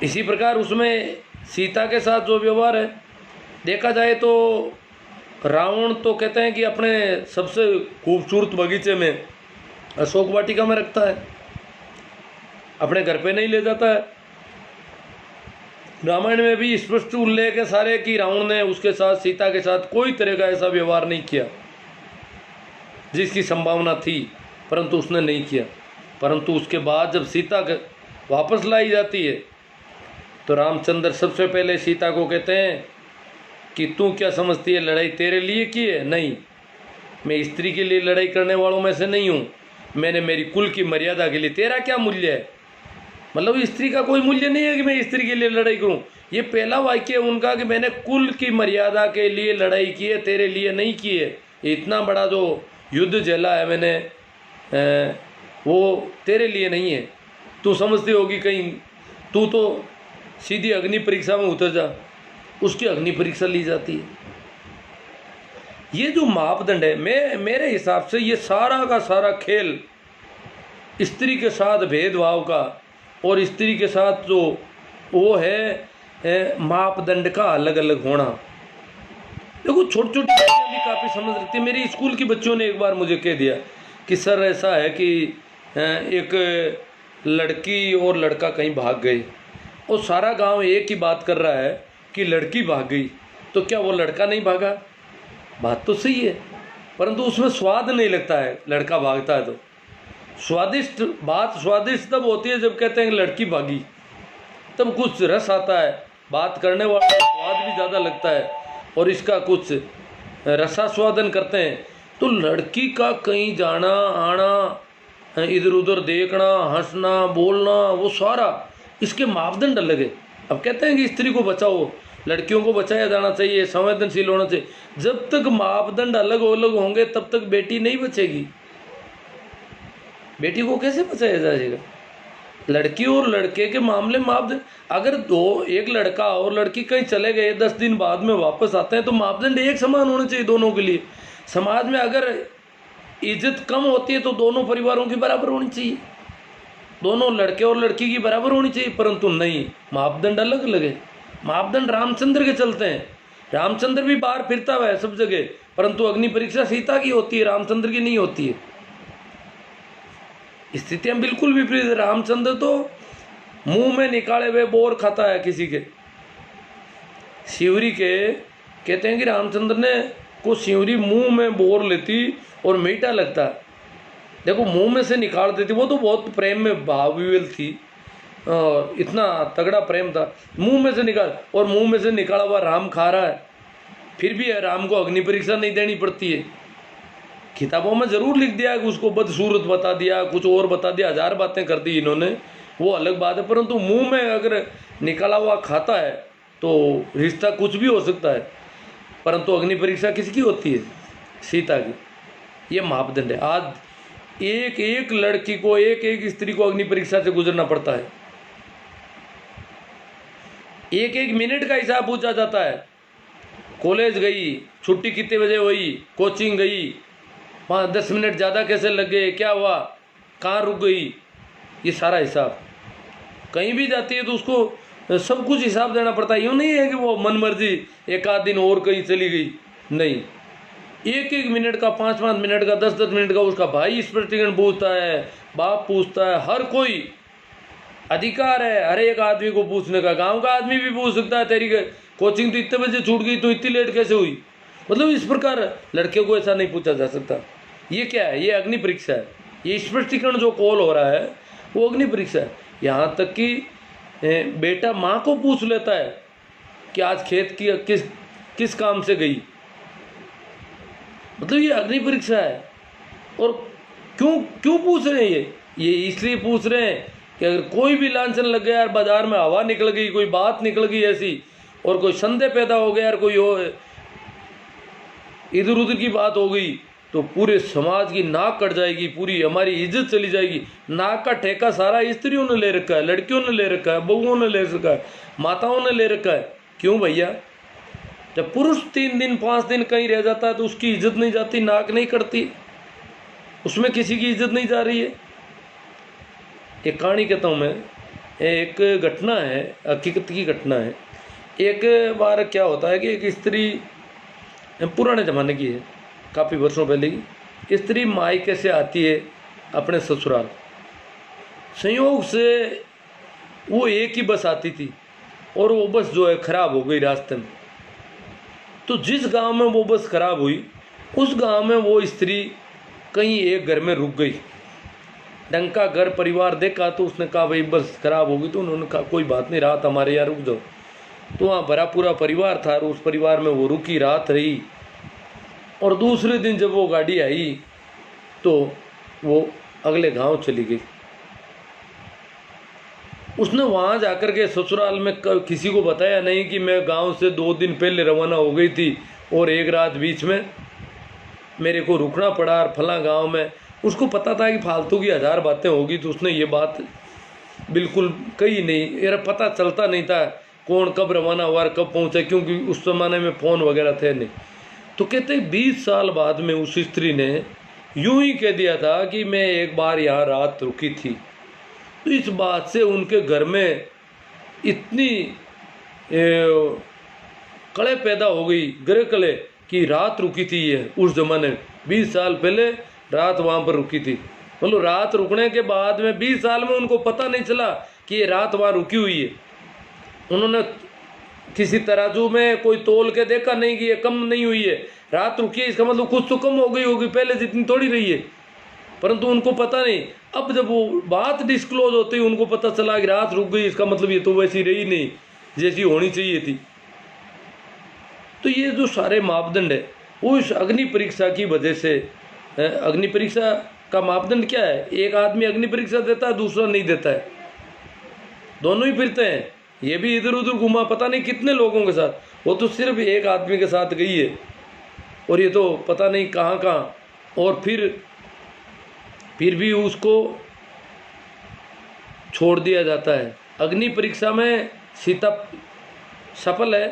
इसी प्रकार उसमें सीता के साथ जो व्यवहार है देखा जाए तो रावण तो कहते हैं कि अपने सबसे खूबसूरत बगीचे में अशोक वाटिका में रखता है, अपने घर पे नहीं ले जाता है। रामायण में भी स्पष्ट उल्लेख है सारे कि रावण ने उसके साथ सीता के साथ कोई तरह का ऐसा व्यवहार नहीं किया, जिसकी संभावना थी, परंतु उसने नहीं किया। परंतु उसके बाद जब सीता वापस लाई जाती है तो रामचंद्र सबसे पहले सीता को कहते हैं कि तू क्या समझती है लड़ाई तेरे लिए की है? नहीं, मैं स्त्री के लिए लड़ाई करने वालों में से नहीं हूँ, मैंने मेरी कुल की मर्यादा के लिए। तेरा क्या मूल्य है? मतलब स्त्री का कोई मूल्य नहीं है कि मैं स्त्री के लिए लड़ाई करूँ। ये पहला वाक्य है उनका कि मैंने कुल की मर्यादा के लिए लड़ाई की है, तेरे लिए नहीं की है। इतना बड़ा जो युद्ध झेला है मैंने, वो तेरे लिए नहीं है। तू समझती होगी कहीं, तू तो सीधी अग्नि परीक्षा में उतर जा, उसकी अग्नि परीक्षा ली जाती है। ये जो मापदंड है, मेरे हिसाब से ये सारा का सारा खेल स्त्री के साथ भेदभाव का और स्त्री के साथ जो वो है मापदंड का अलग अलग होना। देखो छोटी छोटी बच्चियाँ भी काफ़ी समझ रखती है। मेरी स्कूल की बच्चों ने एक बार मुझे कह दिया कि सर ऐसा है कि एक लड़की और लड़का कहीं भाग गए और सारा गांव एक ही बात कर रहा है कि लड़की भाग गई, तो क्या वो लड़का नहीं भागा? बात तो सही है, परंतु उसमें स्वाद नहीं लगता है। लड़का भागता है तो स्वादिष्ट तब होती है जब कहते हैं कि लड़की भागी, तब कुछ रस आता है, बात करने वाला स्वाद भी ज़्यादा लगता है। और इसका कुछ रसास्वादन करते हैं, तो लड़की का कहीं जाना आना, इधर उधर देखना, हंसना बोलना, वो सारा इसके मापदंड अलग है। अब कहते हैं कि स्त्री को बचाओ, लड़कियों को बचाया जाना चाहिए, संवेदनशील होना चाहिए। जब तक मापदंड अलग अलग होंगे तब तक बेटी नहीं बचेगी। बेटी को कैसे बचाया जाएगा? लड़की और लड़के के मामले में मापदंड, अगर एक लड़का और लड़की कहीं चले गए 10 दिन बाद में वापस आते हैं तो मापदंड एक समान होने चाहिए दोनों के लिए। समाज में अगर इज्जत कम होती है तो दोनों परिवारों की बराबर होनी चाहिए, दोनों लड़के और लड़की की बराबर होनी चाहिए, परंतु नहीं, मापदंड अलग अलग है। मापदंड रामचंद्र के चलते हैं। रामचंद्र भी बाहर फिरता हुआ है सब जगह, परंतु अग्नि परीक्षा सीता की होती है, रामचंद्र की नहीं होती है। स्थितियां बिल्कुल विपरीत। रामचंद्र तो मुंह में निकाले हुए बोर खाता है किसी के। शिवरी के कहते हैं कि रामचंद्र ने को शिवरी मुंह में बोर लेती और मीठा लगता। देखो मुंह में से निकाल देती, वो तो बहुत प्रेम में भावविवल थी और इतना तगड़ा प्रेम था, मुंह में से निकाल, और मुंह में से निकाला हुआ राम खा रहा है, फिर भी राम को अग्नि परीक्षा नहीं देनी पड़ती है। किताबों में जरूर लिख दिया कि उसको बदसूरत बता दिया, कुछ और बता दिया, 1000 बातें कर दी इन्होंने, वो अलग बात है, परंतु मुंह में अगर निकाला हुआ खाता है तो रिश्ता कुछ भी हो सकता है। परंतु अग्नि परीक्षा किसकी होती है? सीता की। ये मापदंड है। आज एक एक लड़की को, एक एक स्त्री को अग्नि परीक्षा से गुजरना पड़ता है। एक एक मिनट का हिसाब पूछा जाता है। कॉलेज गई, छुट्टी कितने बजे हुई, कोचिंग गई, 5-10 मिनट ज़्यादा कैसे लग गए, क्या हुआ, कहाँ रुक गई, ये सारा हिसाब। कहीं भी जाती है तो उसको सब कुछ हिसाब देना पड़ता है। यूँ नहीं है कि वो मन मर्जी एक आध दिन और कहीं चली गई, नहीं, एक एक मिनट का, 5-5 मिनट का, 10-10 मिनट का उसका भाई स्पष्टीकरण पूछता है, बाप पूछता है, हर कोई अधिकार है हर एक आदमी को पूछने का। गांव का आदमी भी पूछ सकता है, तेरी कोचिंग तो इतने बजे छूट गई तो इतनी लेट कैसे हुई। मतलब इस प्रकार लड़कियों को ऐसा नहीं पूछा जा सकता। ये क्या है? ये अग्नि परीक्षा है। ये स्पष्टीकरण जो कॉल हो रहा है वो अग्नि परीक्षा है। यहाँ तक कि बेटा माँ को पूछ लेता है कि आज खेत की किस काम से गई। मतलब ये अग्नि परीक्षा है। और क्यों पूछ रहे हैं? ये इसलिए पूछ रहे हैं कि अगर कोई भी लांछन लग गया यार, बाजार में हवा निकल गई, कोई बात निकल गई ऐसी, और कोई संदेह पैदा हो गया यार, कोई इधर उधर की बात हो गई, तो पूरे समाज की नाक कट जाएगी, पूरी हमारी इज्जत चली जाएगी। नाक का ठेका सारा स्त्रियों ने ले रखा है, लड़कियों ने ले रखा है, बहुओं ने ले रखा है, माताओं ने ले रखा है। क्यों भैया? जब पुरुष 3 दिन 5 दिन कहीं रह जाता है तो उसकी इज्जत नहीं जाती, नाक नहीं कटती, उसमें किसी की इज्जत नहीं जा रही है। एक कहानी कहता हूँ मैं, एक घटना है, हकीकत की घटना है। एक बार क्या होता है कि एक स्त्री, पुराने ज़माने की है, काफ़ी वर्षों पहले की स्त्री, मायके से आती है अपने ससुराल। संयोग से वो एक ही बस आती थी और वो बस जो है ख़राब हो गई रास्ते में। तो जिस गांव में वो बस ख़राब हुई उस गांव में वो स्त्री कहीं एक घर में रुक गई। ढंग का घर परिवार देखा तो उसने कहा भाई बस ख़राब हो गई, तो उन्होंने कहा कोई बात नहीं, रात हमारे यहाँ रुक जाओ। तो वहाँ भरा पूरा परिवार था और उस परिवार में वो रुकी, रात रही। और दूसरे दिन जब वो गाड़ी आई तो वो अगले गांव चली गई। उसने वहाँ जाकर के ससुराल में किसी को बताया नहीं कि मैं गांव से 2 दिन पहले रवाना हो गई थी और एक रात बीच में मेरे को रुकना पड़ा और फला गांव में। उसको पता था कि फालतू की 1000 बातें होगी, तो उसने ये बात बिल्कुल कही नहीं। यार पता चलता नहीं था कौन कब रवाना हुआ, कब पहुँचा, क्योंकि उस ज़माने में फ़ोन वगैरह थे नहीं। तो कहते 20 साल बाद में उस स्त्री ने यूं ही कह दिया था कि मैं एक बार यहाँ रात रुकी थी। तो इस बात से उनके घर में इतनी कले पैदा हो गई, गरे कले, कि रात रुकी थी ये उस ज़माने में, 20 साल पहले रात वहाँ पर रुकी थी। मतलब रात रुकने के बाद में 20 साल में उनको पता नहीं चला कि ये रात वहाँ रुकी हुई है। उन्होंने किसी तराजू में कोई तोल के देखा नहीं कि ये कम नहीं हुई है, रात रुकी है, इसका मतलब कुछ तो कम हो गई होगी, पहले जितनी थोड़ी रही है। परंतु उनको पता नहीं। अब जब वो बात डिस्क्लोज होती है उनको पता चला कि रात रुक गई, इसका मतलब ये तो वैसी रही नहीं जैसी होनी चाहिए थी। तो ये जो सारे मापदंड है वो इस अग्नि परीक्षा की वजह से, अग्नि परीक्षा का मापदंड क्या है? एक आदमी अग्नि परीक्षा देता है, दूसरा नहीं देता है, दोनों ही फिरते हैं। ये भी इधर उधर घुमा पता नहीं कितने लोगों के साथ, वो तो सिर्फ एक आदमी के साथ गई है और ये तो पता नहीं कहाँ कहाँ। और फिर भी उसको छोड़ दिया जाता है। अग्नि परीक्षा में सीता सफल है,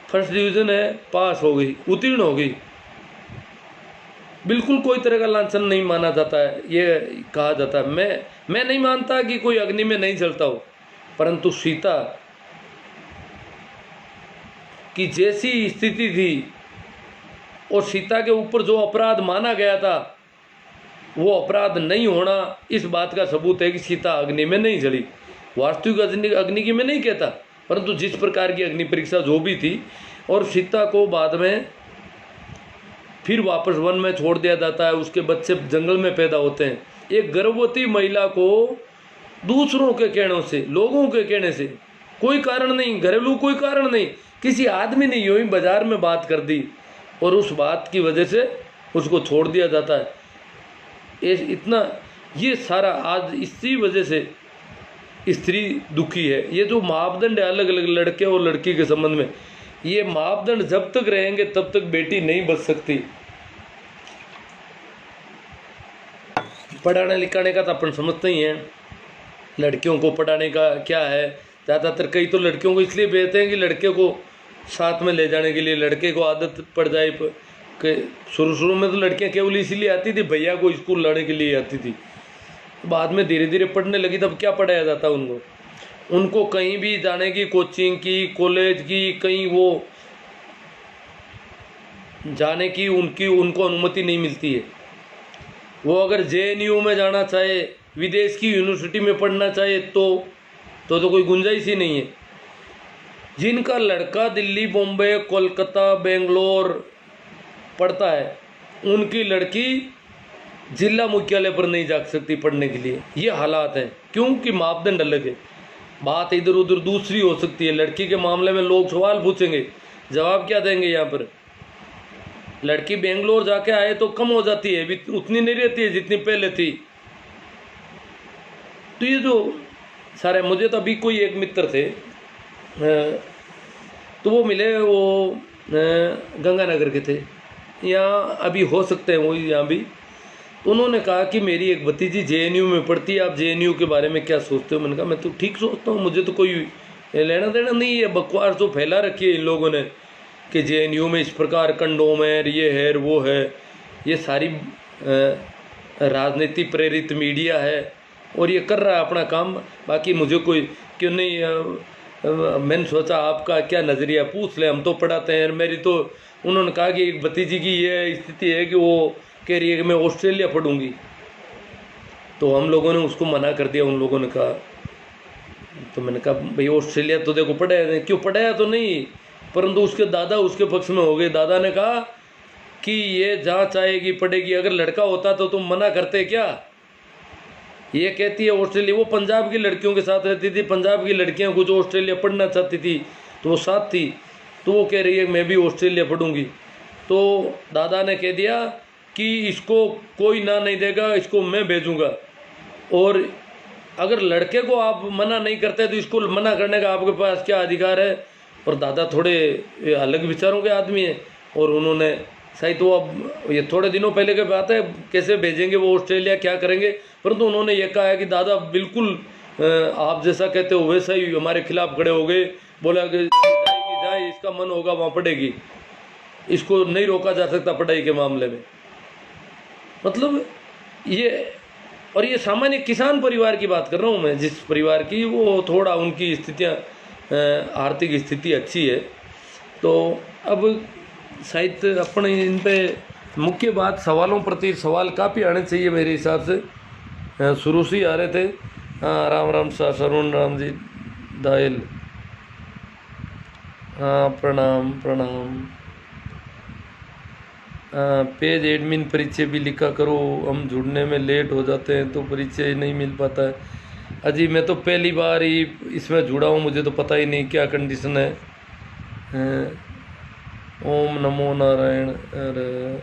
फर्स्ट डिवीज़न है, पास हो गई, उत्तीर्ण हो गई, बिल्कुल कोई तरह का लांछन नहीं माना जाता है। ये कहा जाता है, मैं नहीं मानता कि कोई अग्नि में नहीं जलता हो, परंतु सीता की जैसी स्थिति थी और सीता के ऊपर जो अपराध माना गया था वो अपराध नहीं होना, इस बात का सबूत है कि सीता अग्नि में नहीं जली। वास्तविक अग्नि की मैं नहीं कहता, परंतु जिस प्रकार की अग्नि परीक्षा जो भी थी, और सीता को बाद में फिर वापस वन में छोड़ दिया जाता है, उसके बच्चे जंगल में पैदा होते हैं। एक गर्भवती महिला को दूसरों के कहने से, लोगों के कहने से, कोई कारण नहीं, घरेलू कोई कारण नहीं, किसी आदमी ने यूं ही बाजार में बात कर दी और उस बात की वजह से उसको छोड़ दिया जाता है। इतना ये सारा आज इसी वजह से स्त्री दुखी है। ये जो मापदंड है अलग अलग लड़के और लड़की के संबंध में, ये मापदंड जब तक रहेंगे तब तक बेटी नहीं बच सकती। पढ़ाने लिखाने का तो अपन समझते ही हैं, लड़कियों को पढ़ाने का क्या है, ज़्यादातर कई तो लड़कियों को इसलिए भेजते हैं कि लड़के को साथ में ले जाने के लिए, लड़के को आदत पड़ जाए। शुरू में तो लड़कियां केवल इसीलिए आती थी, भैया को स्कूल लाने के लिए आती थी, बाद में धीरे धीरे पढ़ने लगी, तब क्या पढ़ाया जाता उनको कहीं भी जाने की, कोचिंग की, कॉलेज की, कहीं वो जाने की उनको अनुमति नहीं मिलती है। वो अगर JNU में जाना चाहे, विदेश की यूनिवर्सिटी में पढ़ना चाहे तो कोई गुंजाइश ही नहीं है। जिनका लड़का दिल्ली, बॉम्बे, कोलकाता, बेंगलोर पढ़ता है, उनकी लड़की जिला मुख्यालय पर नहीं जा सकती पढ़ने के लिए। ये हालात हैं, क्योंकि मापदंड अलग है, बात इधर उधर दूसरी हो सकती है। लड़की के मामले में लोग सवाल पूछेंगे, जवाब क्या देंगे? यहाँ पर लड़की बेंगलोर जाके आए तो कम हो जाती है, उतनी नहीं रहती है जितनी पहले थी। तो ये जो सारे, मुझे तो अभी कोई एक मित्र थे तो वो मिले, वो गंगानगर के थे, यहाँ अभी हो सकते हैं वो यहाँ भी। उन्होंने कहा कि मेरी एक भतीजी JNU में पढ़ती है, आप JNU के बारे में क्या सोचते हो? मैंने कहा मैं तो ठीक सोचता हूँ, मुझे तो कोई लेना देना नहीं है। बकवास जो फैला रखी है इन लोगों ने कि JNU में इस प्रकार कंडोम है, ये है, वो है, ये सारी राजनीति प्रेरित मीडिया है और ये कर रहा है अपना काम। बाकी मुझे कोई क्यों नहीं, मैंने सोचा आपका क्या नज़रिया पूछ ले, हम तो पढ़ाते हैं। मेरी तो, उन्होंने कहा कि एक भतीजी की ये स्थिति है कि वो कह रही है कि मैं ऑस्ट्रेलिया पढ़ूंगी, तो हम लोगों ने उसको मना कर दिया। उन लोगों ने कहा, तो मैंने कहा भाई ऑस्ट्रेलिया तो देखो पढ़ाया, क्यों पढ़ाया तो नहीं, परंतु उसके दादा उसके पक्ष में हो गए। दादा ने कहा कि ये जहाँ चाहेगी पढ़ेगी, अगर लड़का होता तो तुम मना करते क्या? ये कहती है ऑस्ट्रेलिया, वो पंजाब की लड़कियों के साथ रहती थी, पंजाब की लड़कियां कुछ ऑस्ट्रेलिया पढ़ना चाहती थी तो वो साथ थी, तो वो कह रही है मैं भी ऑस्ट्रेलिया पढ़ूंगी। तो दादा ने कह दिया कि इसको कोई ना नहीं देगा, इसको मैं भेजूंगा, और अगर लड़के को आप मना नहीं करते तो इसको मना करने का आपके पास क्या अधिकार है? और दादा थोड़े अलग विचारों के आदमी हैं, और उन्होंने शायद, तो अब ये थोड़े दिनों पहले की बात है, कैसे भेजेंगे वो ऑस्ट्रेलिया, क्या करेंगे, परंतु उन्होंने ये कहा है कि दादा बिल्कुल आप जैसा कहते हो वैसा ही हमारे खिलाफ खड़े हो गए। बोला कि जाएगी जाए, इसका मन होगा वहाँ पढ़ेगी, इसको नहीं रोका जा सकता पढ़ाई के मामले में। मतलब ये, और ये सामान्य किसान परिवार की बात कर रहा हूँ मैं, जिस परिवार की वो थोड़ा उनकी स्थितियाँ, आर्थिक स्थिति अच्छी है। तो अब शायद अपने इन पे मुख्य बात, सवालों प्रति सवाल काफ़ी आने चाहिए मेरे हिसाब से, शुरू से ही आ रहे थे। हाँ, राम राम सा सरुण राम जी दायल, हाँ प्रणाम प्रणाम। पेज एडमिन परिचय भी लिखा करो, हम जुड़ने में लेट हो जाते हैं तो परिचय नहीं मिल पाता है। अजी मैं तो पहली बार ही इसमें जुड़ा हूँ, मुझे तो पता ही नहीं क्या कंडीशन है। ओम नमो नारायण। अरे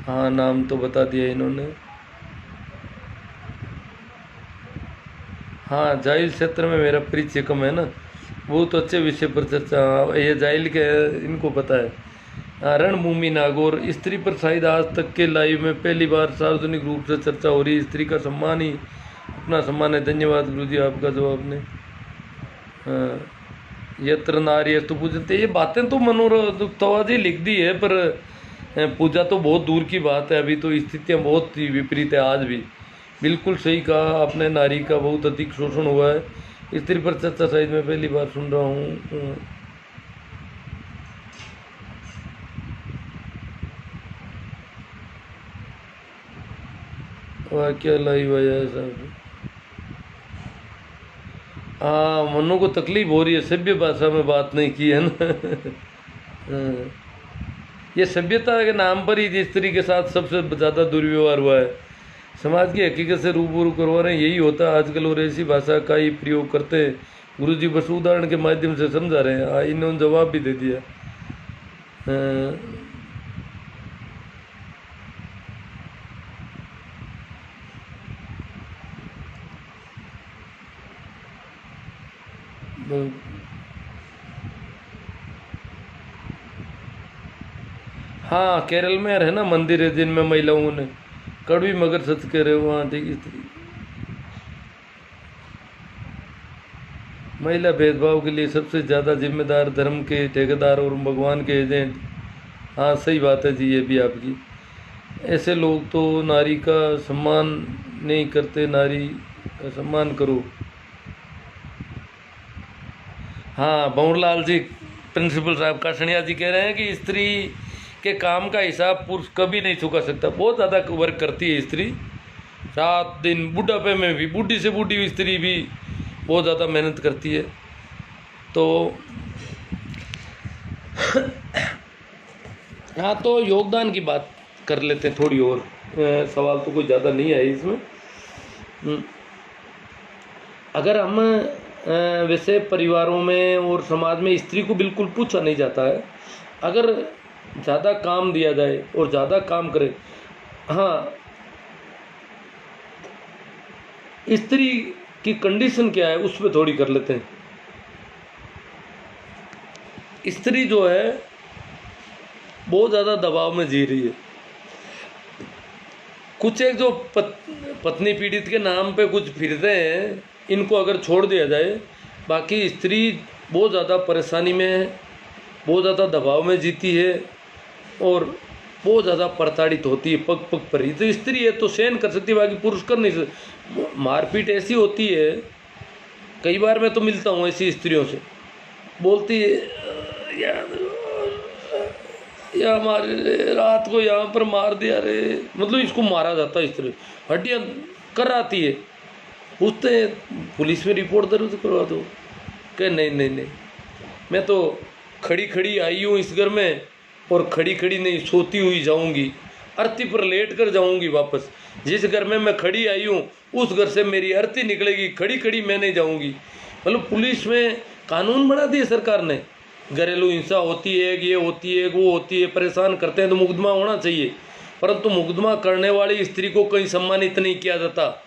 हाँ, नाम तो बता दिया इन्होंने। हाँ, जाइल क्षेत्र में मेरा परिचय कम है ना, बहुत अच्छे विषय पर चर्चा। ये जाइल के इनको पता है। रणभूमि नागौर, स्त्री पर शायद आज तक के लाइव में पहली बार सार्वजनिक रूप से चर्चा हो रही है। स्त्री का सम्मान ही अपना सम्मान है। धन्यवाद गुरु जी, आपका जवाब ने। यत्र नारी तो पूजते, ये बातें तो मनोरथवा जी लिख दी है, पर पूजा तो बहुत दूर की बात है। अभी तो स्थितियाँ बहुत ही विपरीत है आज भी। बिल्कुल सही कहा आपने, नारी का बहुत अधिक शोषण हुआ है। स्त्री पर चर्चा शायद मैं पहली बार सुन रहा हूँ। वह क्या लाइव है साहब। हाँ, मनो को तकलीफ हो रही है, सभ्य भाषा में बात नहीं की है ना। हाँ, ये सभ्यता के नाम पर ही स्त्री के साथ सबसे ज़्यादा दुर्व्यवहार हुआ है। समाज की हकीकत से रूबरू करवा रहे हैं, यही होता है आजकल। और ऐसी भाषा का ही प्रयोग करते हैं। गुरु जी बस उदाहरण के माध्यम से समझा रहे हैं। इन्होंने जवाब भी दे दिया। हाँ, केरल में है ना मंदिर है जिनमें महिलाओं ने, कड़वी मगर सच कह रहे हो, वहाँ ठीक स्त्री महिला भेदभाव के लिए सबसे ज़्यादा जिम्मेदार धर्म के ठेकेदार और भगवान के एजेंट। हाँ, सही बात है जी, ये भी आपकी। ऐसे लोग तो नारी का सम्मान नहीं करते। नारी का सम्मान करो। हाँ, भंवरलाल जी प्रिंसिपल साहब काशनिया जी कह रहे हैं कि स्त्री के काम का हिसाब पुरुष कभी नहीं चुका सकता। बहुत ज़्यादा वर्क करती है स्त्री, रात दिन, बुढ़ापे में भी, बूढ़ी से बूढ़ी स्त्री भी बहुत ज़्यादा मेहनत करती है। तो हाँ, तो योगदान की बात कर लेते हैं थोड़ी और। सवाल तो कोई ज़्यादा नहीं है इसमें। अगर हम वैसे परिवारों में और समाज में स्त्री को बिल्कुल पूछा नहीं जाता है। अगर ज़्यादा काम दिया जाए और ज़्यादा काम करे। हाँ, स्त्री की कंडीशन क्या है उस पर थोड़ी कर लेते हैं। स्त्री जो है बहुत ज़्यादा दबाव में जी रही है। कुछ एक जो पत्नी पीड़ित के नाम पे कुछ फिरते हैं, इनको अगर छोड़ दिया जाए, बाकी स्त्री बहुत ज़्यादा परेशानी में है, बहुत ज़्यादा दबाव में जीती है और बहुत ज़्यादा प्रताड़ित होती है पग पग पर ही। तो स्त्री है तो सहन कर सकती है, बाकी पुरुष कर नहीं सकते। मारपीट ऐसी होती है, कई बार मैं तो मिलता हूँ ऐसी स्त्रियों से, बोलती है या हमारे रात को यहाँ पर मार दिया रे, मतलब इसको मारा जाता है। स्त्री हड्डियाँ कर आती है, पूछते हैं पुलिस में रिपोर्ट दर्ज करवा दो। कह नहीं नहीं नहीं, मैं तो खड़ी खड़ी आई हूँ इस घर में और खड़ी खड़ी नहीं सोती हुई जाऊँगी, अर्थी पर लेट कर जाऊँगी वापस। जिस घर में मैं खड़ी आई हूँ उस घर से मेरी अर्थी निकलेगी, खड़ी खड़ी मैं नहीं जाऊँगी। मतलब पुलिस में कानून बना दिए सरकार ने, घरेलू हिंसा होती है, ये होती है, वो होती है, परेशान करते हैं तो मुकदमा होना चाहिए, परंतु मुकदमा करने वाली स्त्री को कहीं सम्मानित नहीं किया जाता।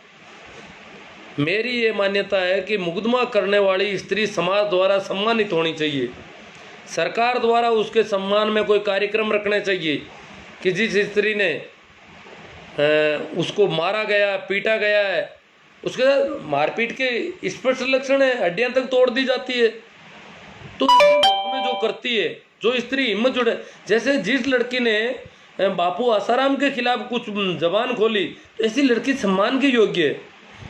मेरी ये मान्यता है कि मुकदमा करने वाली स्त्री समाज द्वारा सम्मानित होनी चाहिए। सरकार द्वारा उसके सम्मान में कोई कार्यक्रम रखने चाहिए कि जिस स्त्री ने उसको मारा गया, पीटा गया है, उसके मारपीट के स्पष्ट लक्षण है, हड्डियां तक तोड़ दी जाती है, तो में जो करती है, जो स्त्री हिम्मत जुड़े, जैसे जिस लड़की ने बापू आसाराम के खिलाफ कुछ जबान खोली, तो ऐसी लड़की सम्मान के योग्य है।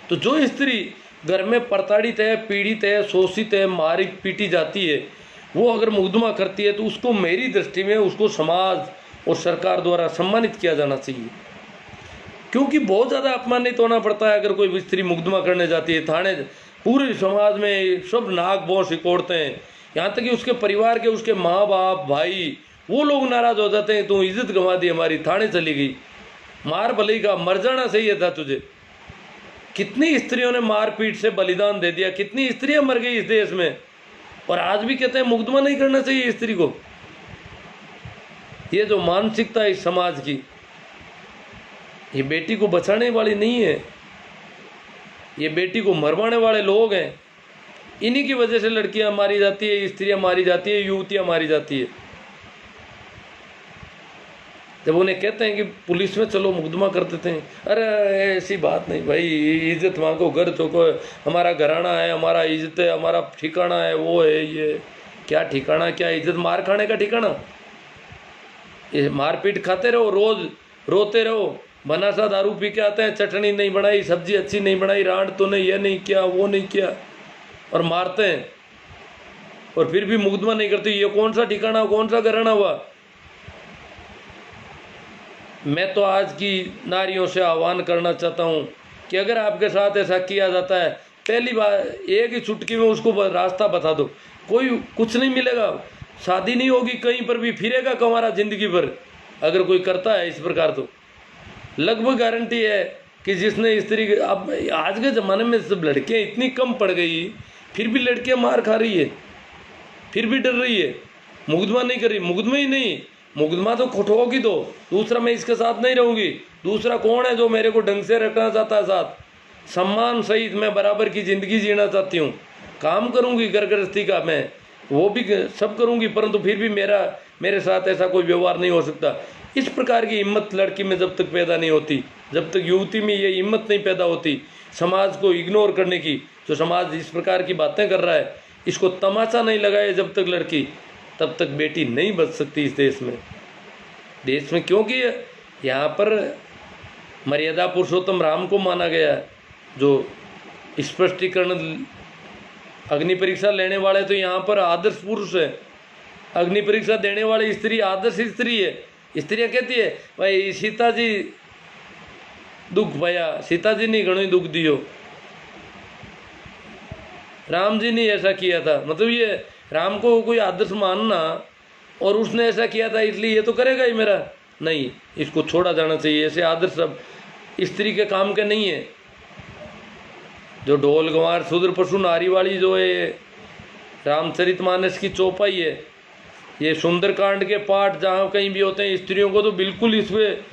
तो जो स्त्री घर में प्रताड़ित है, पीड़ित है, शोषित है, मारी पीटी जाती है, वो अगर मुकदमा करती है तो उसको मेरी दृष्टि में उसको समाज और सरकार द्वारा सम्मानित किया जाना चाहिए, क्योंकि बहुत ज़्यादा अपमानित होना पड़ता है अगर कोई स्त्री मुकदमा करने जाती है। थाने पूरे समाज में सब नाक भौं सिकोड़ते हैं, यहाँ तक कि उसके परिवार के, उसके माँ बाप, भाई, वो लोग नाराज़ हो जाते हैं, तू इज्जत गंवा दी हमारी, थाने चली गई, मार भले का, मर जाना सही था तुझे। कितनी स्त्रियों ने मारपीट से बलिदान दे दिया, कितनी स्त्रियां मर गई इस देश में, और आज भी कहते हैं मुकदमा नहीं करना चाहिए स्त्री को। ये जो मानसिकता है इस समाज की, ये बेटी को बचाने वाली नहीं है, ये बेटी को मरवाने वाले लोग हैं। इन्हीं की वजह से लड़कियां मारी जाती है, स्त्रियां मारी जाती है, युवतियां मारी जाती है। जब उन्हें कहते हैं कि पुलिस में चलो मुकदमा कर देते हैं, अरे ऐसी बात नहीं भाई, इज्जत मांगो, घर चौको, हमारा घराना है, हमारा इज्जत है, हमारा ठिकाना है, वो है ये। क्या ठिकाना, क्या इज्जत? मार खाने का ठिकाना? ये मारपीट खाते रहो, रोज रोते रहो, बना सा दारू पी के आते हैं, चटनी नहीं बनाई, सब्जी अच्छी नहीं बनाई, रांड तो नहीं, ये नहीं किया, वो नहीं किया, और मारते हैं, और फिर भी मुकदमा नहीं करते। ये कौन सा ठिकाना, कौन सा घराना हुआ? मैं तो आज की नारियों से आह्वान करना चाहता हूँ कि अगर आपके साथ ऐसा किया जाता है, पहली बार एक ही चुटकी में उसको रास्ता बता दो, कोई कुछ नहीं मिलेगा, शादी नहीं होगी, कहीं पर भी फिरेगा कमारा जिंदगी भर। अगर कोई करता है इस प्रकार तो लगभग गारंटी है कि जिसने स्त्री, अब आज के ज़माने में सब लड़कियाँ इतनी कम पड़ गई, फिर भी लड़कियाँ मार खा रही है, फिर भी डर रही है, मुकदमा नहीं कर रही। मुकदमा ही नहीं, मुकदमा तो ठोक ही दो, दूसरा मैं इसके साथ नहीं रहूँगी, दूसरा कौन है जो मेरे को ढंग से रखना चाहता है साथ, सम्मान सहित मैं बराबर की ज़िंदगी जीना चाहती हूँ, काम करूँगी घर गृहस्थी का, मैं वो भी सब करूँगी, परंतु फिर भी मेरे साथ ऐसा कोई व्यवहार नहीं हो सकता। इस प्रकार की हिम्मत लड़की में जब तक पैदा नहीं होती, जब तक युवती में ये हिम्मत नहीं पैदा होती समाज को इग्नोर करने की, जो समाज इस प्रकार की बातें कर रहा है, इसको तमाचा नहीं लगाए जब तक लड़की, तब तक बेटी नहीं बच सकती इस देश में। क्योंकि यहाँ पर मर्यादा पुरुषोत्तम राम को माना गया है, जो स्पष्टीकरण अग्नि परीक्षा लेने वाले तो यहाँ पर आदर्श पुरुष है, अग्नि परीक्षा देने वाली स्त्री आदर्श स्त्री है। स्त्रियाँ कहती है भाई सीता जी दुख पाया, सीता जी ने घणो दुख दियो, राम जी ने ऐसा किया था, मतलब ये राम को कोई आदर्श मानना और उसने ऐसा किया था इसलिए ये तो करेगा ही मेरा, नहीं, इसको छोड़ा जाना चाहिए। ऐसे आदर्श सब स्त्री के काम के नहीं है। जो ढोल गंवार शूद्र पशु नारी वाली जो है रामचरितमानस की चौपाई है, ये सुंदरकांड के पाठ जहाँ कहीं भी होते हैं, स्त्रियों को तो बिल्कुल इसमें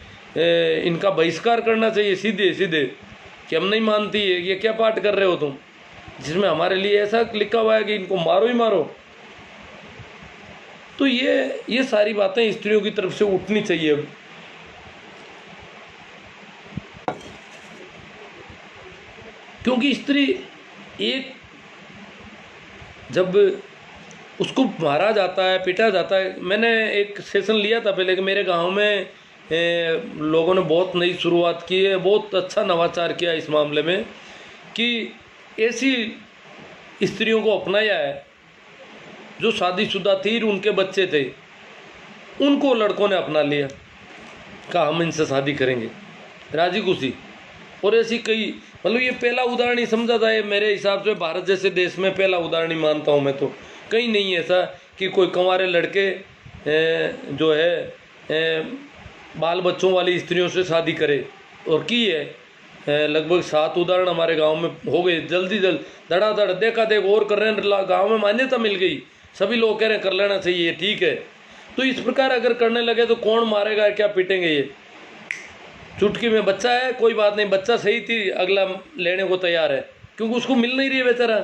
इनका बहिष्कार करना चाहिए सीधे सीधे, कि हम नहीं मानती है, ये क्या पाठ कर रहे हो तुम, जिसमें हमारे लिए ऐसा लिखा हुआ है कि इनको मारो ही मारो। तो ये सारी बातें स्त्रियों की तरफ से उठनी चाहिए अब। क्योंकि स्त्री एक, जब उसको मारा जाता है, पीटा जाता है, मैंने एक सेशन लिया था पहले कि मेरे गांव में लोगों ने बहुत नई शुरुआत की है, बहुत अच्छा नवाचार किया इस मामले में, कि ऐसी स्त्रियों को अपनाया है जो शादीशुदा थी, उनके बच्चे थे, उनको लड़कों ने अपना लिया, कहा हम इनसे शादी करेंगे, राजी खुशी। और ऐसी कई, मतलब ये पहला उदाहरण ही समझा जाए मेरे हिसाब से, भारत जैसे देश में पहला उदाहरण ही मानता हूँ मैं तो। कहीं नहीं ऐसा कि कोई कंवारे लड़के जो है बाल बच्चों वाली स्त्रियों से शादी करे, और की है लगभग 7 उदाहरण हमारे गांव में हो गए, जल्दी धड़ाधड़ देखा देख और कर रहे हैं, गांव में मान्यता मिल गई, सभी लोग कह रहे हैं कर लेना चाहिए, ठीक है। तो इस प्रकार अगर करने लगे तो कौन मारेगा, क्या पीटेंगे? ये चुटकी में बच्चा है, कोई बात नहीं, बच्चा सही थी, अगला लेने को तैयार है, क्योंकि उसको मिल नहीं रही है बेचारा।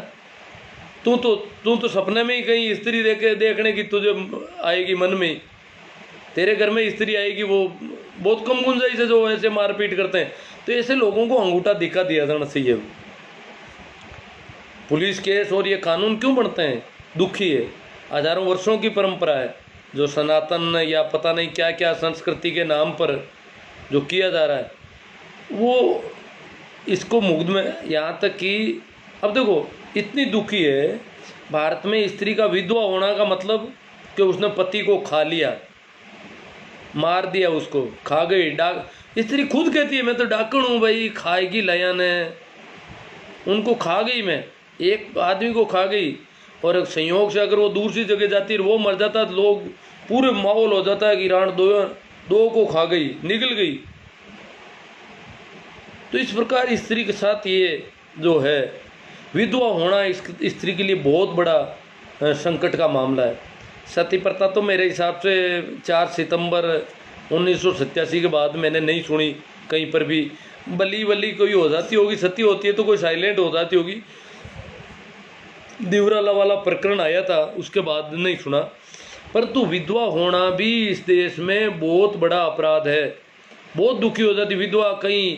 तू तो सपने में ही कहीं स्त्री देखने की तुझे आएगी मन में, तेरे घर में स्त्री आएगी, वो बहुत कम गुंजाइश है जो ऐसे मारपीट करते हैं। तो ऐसे लोगों को अंगूठा दिखा दिया जाना चाहिए। पुलिस केस और ये कानून क्यों बनते हैं? दुखी है, हजारों वर्षों की परंपरा है, जो सनातन या पता नहीं क्या क्या संस्कृति के नाम पर जो किया जा रहा है, वो इसको मुग्ध में, यहाँ तक कि अब देखो इतनी दुखी है भारत में स्त्री का विधवा होना का मतलब कि उसने पति को खा लिया, मार दिया, उसको खा गई। स्त्री खुद कहती है मैं तो डाकण हूँ भाई, खाएगी लया ने, उनको खा गई, मैं एक आदमी को खा गई, और संयोग से अगर वो दूसरी जगह जाती है वो मर जाता, तो लोग पूरे माहौल हो जाता है कि राण दो को खा गई, निकल गई। तो इस प्रकार स्त्री के साथ ये जो है विधवा होना स्त्री के लिए बहुत बड़ा संकट का मामला है। सती प्रथा तो मेरे हिसाब से 4 सितंबर 1987 के बाद मैंने नहीं सुनी कहीं पर भी। बली वली कोई हो जाती होगी, सती होती है तो कोई साइलेंट हो जाती होगी। दिवराला वाला प्रकरण आया था उसके बाद नहीं सुना। परंतु विधवा होना भी इस देश में बहुत बड़ा अपराध है। बहुत दुखी हो जाती विधवा, कहीं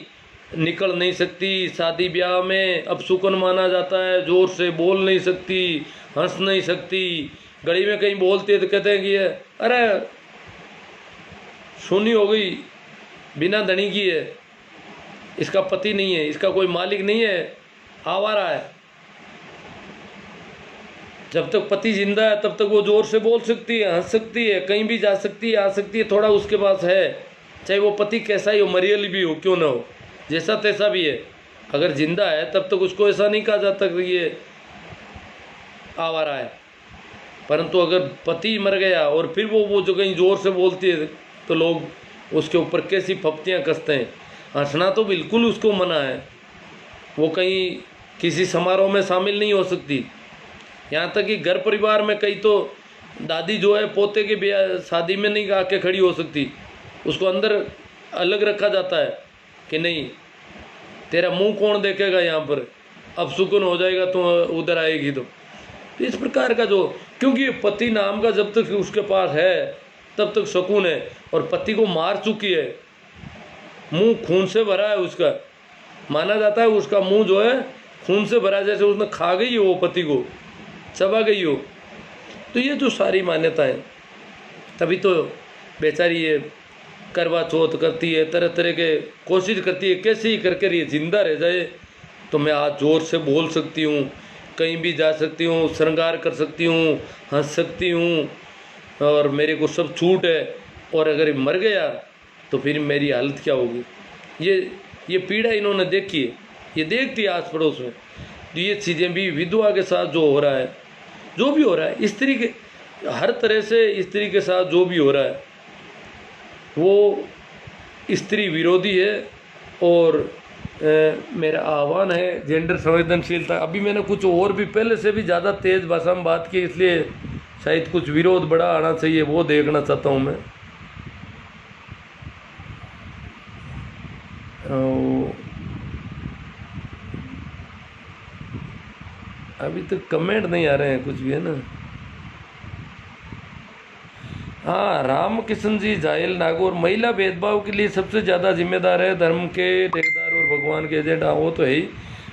निकल नहीं सकती, शादी ब्याह में अपशुकन माना जाता है, जोर से बोल नहीं सकती, हंस नहीं सकती, गली में कहीं बोलती है तो कहते हैं कि ये अरे सुनी हो गई, बिना धनी की है, इसका पति नहीं है, इसका कोई मालिक नहीं है, आवारा है। जब तक पति जिंदा है तब तक वो जोर से बोल सकती है, हंस सकती है, कहीं भी जा सकती है, आ सकती है, थोड़ा उसके पास है, चाहे वो पति कैसा ही हो, मरियल भी हो, क्यों ना हो, जैसा तैसा भी है, अगर जिंदा है तब तक उसको ऐसा नहीं कहा जाता कि ये आवारा है। परंतु अगर पति मर गया और फिर वो जो कहीं जोर से बोलती है तो लोग उसके ऊपर कैसी फप्तियाँ कसते हैं। हंसना तो बिल्कुल उसको मना है, वो कहीं किसी समारोह में शामिल नहीं हो सकती। यहाँ तक कि घर परिवार में कई तो दादी जो है पोते के ब्याह शादी में नहीं आके खड़ी हो सकती, उसको अंदर अलग रखा जाता है कि नहीं तेरा मुंह कौन देखेगा, यहाँ पर अब सुकून हो जाएगा तो उधर आएगी। तो इस प्रकार का जो, क्योंकि पति नाम का जब तक उसके पास है तब तक सुकून है, और पति को मार चुकी है, मुंह खून से भरा है उसका, माना जाता है उसका मुंह जो है खून से भरा, जैसे उसने खा गई है वो पति को, चबा गई हो। तो ये जो सारी मान्यताएं, तभी तो बेचारी ये करवा चौथ करती है, तरह तरह के कोशिश करती है कैसे ही करके ये जिंदा रह जाए। तो मैं आज जोर से बोल सकती हूँ, कहीं भी जा सकती हूँ, श्रृंगार कर सकती हूँ, हंस सकती हूँ, और मेरे को सब छूट है। और अगर मर गया तो फिर मेरी हालत क्या होगी। ये पीड़ा इन्होंने देखी है, ये देखती है आस पड़ोस में। तो ये चीज़ें भी विधवा के साथ जो हो रहा है, जो भी हो रहा है, स्त्री के हर तरह से स्त्री के साथ जो भी हो रहा है वो स्त्री विरोधी है। और मेरा आह्वान है जेंडर संवेदनशीलता। अभी मैंने कुछ और भी पहले से भी ज़्यादा तेज़ भाषा में बात की, इसलिए शायद कुछ विरोध बड़ा आना चाहिए, वो देखना चाहता हूँ मैं। अभी तक कमेंट नहीं आ रहे हैं कुछ भी, है ना। हाँ, राम किशन जी जायल नागौर, महिला भेदभाव के लिए सबसे ज़्यादा जिम्मेदार है धर्म के ठेकेदार और भगवान के एजेंट। हाँ, वो तो है ही।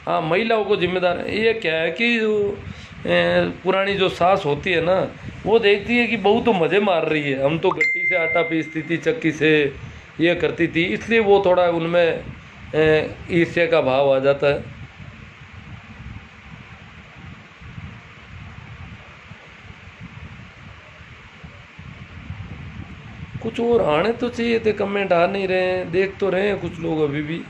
हाँ, महिलाओं को जिम्मेदार है। ये क्या है कि जो पुरानी जो सास होती है ना, वो देखती है कि बहू तो मज़े मार रही है, हम तो गट्टी से आटा पीसती थी, चक्की से ये करती थी, इसलिए वो थोड़ा उनमें ईर्ष्या का भाव आ जाता है। कुछ और आने तो चाहिए थे, कमेंट आ नहीं रहे हैं, देख तो रहे हैं कुछ लोग अभी भी।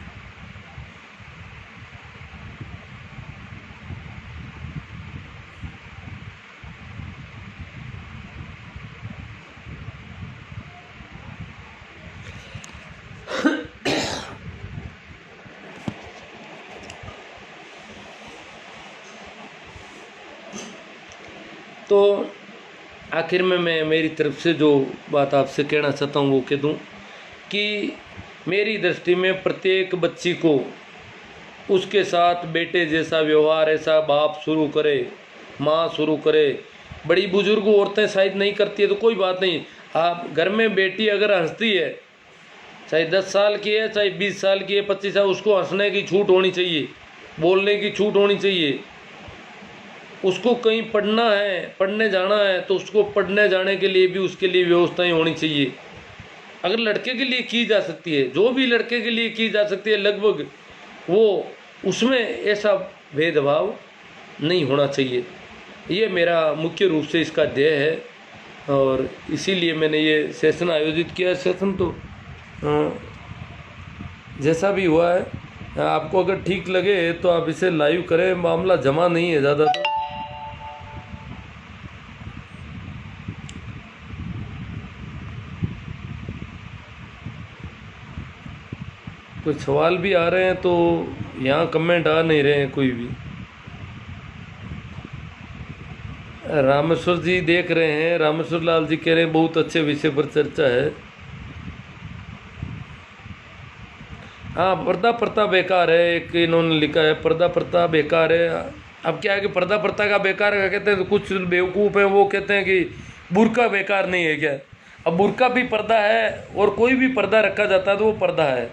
तो आखिर में मैं मेरी तरफ से जो बात आपसे कहना चाहता हूँ वो कह दूँ कि मेरी दृष्टि में प्रत्येक बच्ची को उसके साथ बेटे जैसा व्यवहार ऐसा बाप शुरू करे, माँ शुरू करे। बड़ी बुजुर्ग औरतें शायद नहीं करती है तो कोई बात नहीं, आप घर में बेटी अगर हंसती है, चाहे 10 साल की है, चाहे 20 साल की है, 25 साल, उसको हंसने की छूट होनी चाहिए, बोलने की छूट होनी चाहिए। उसको कहीं पढ़ना है, पढ़ने जाना है तो उसको पढ़ने जाने के लिए भी उसके लिए व्यवस्थाएं होनी चाहिए। अगर लड़के के लिए की जा सकती है, जो भी लड़के के लिए की जा सकती है लगभग, वो उसमें ऐसा भेदभाव नहीं होना चाहिए। ये मेरा मुख्य रूप से इसका ध्येय है और इसीलिए मैंने ये सेशन आयोजित किया। सेशन तो जैसा भी हुआ है, आपको अगर ठीक लगे तो आप इसे लाइव करें, मामला जमा नहीं है ज़्यादा। तो कुछ सवाल भी आ रहे हैं तो यहाँ कमेंट आ नहीं रहे हैं कोई भी। रामेश्वर जी देख रहे हैं, रामेश्वर लाल जी कह रहे हैं बहुत अच्छे विषय पर चर्चा है। हाँ, पर्दा प्रथा बेकार है, एक इन्होंने लिखा है पर्दा प्रथा बेकार है। अब क्या है कि पर्दा प्रथा का बेकार का कहते हैं, तो कुछ बेवकूफ़ है वो कहते हैं कि बुर्का बेकार नहीं है क्या। अब बुर्का भी पर्दा है और कोई भी पर्दा रखा जाता है तो वो पर्दा है।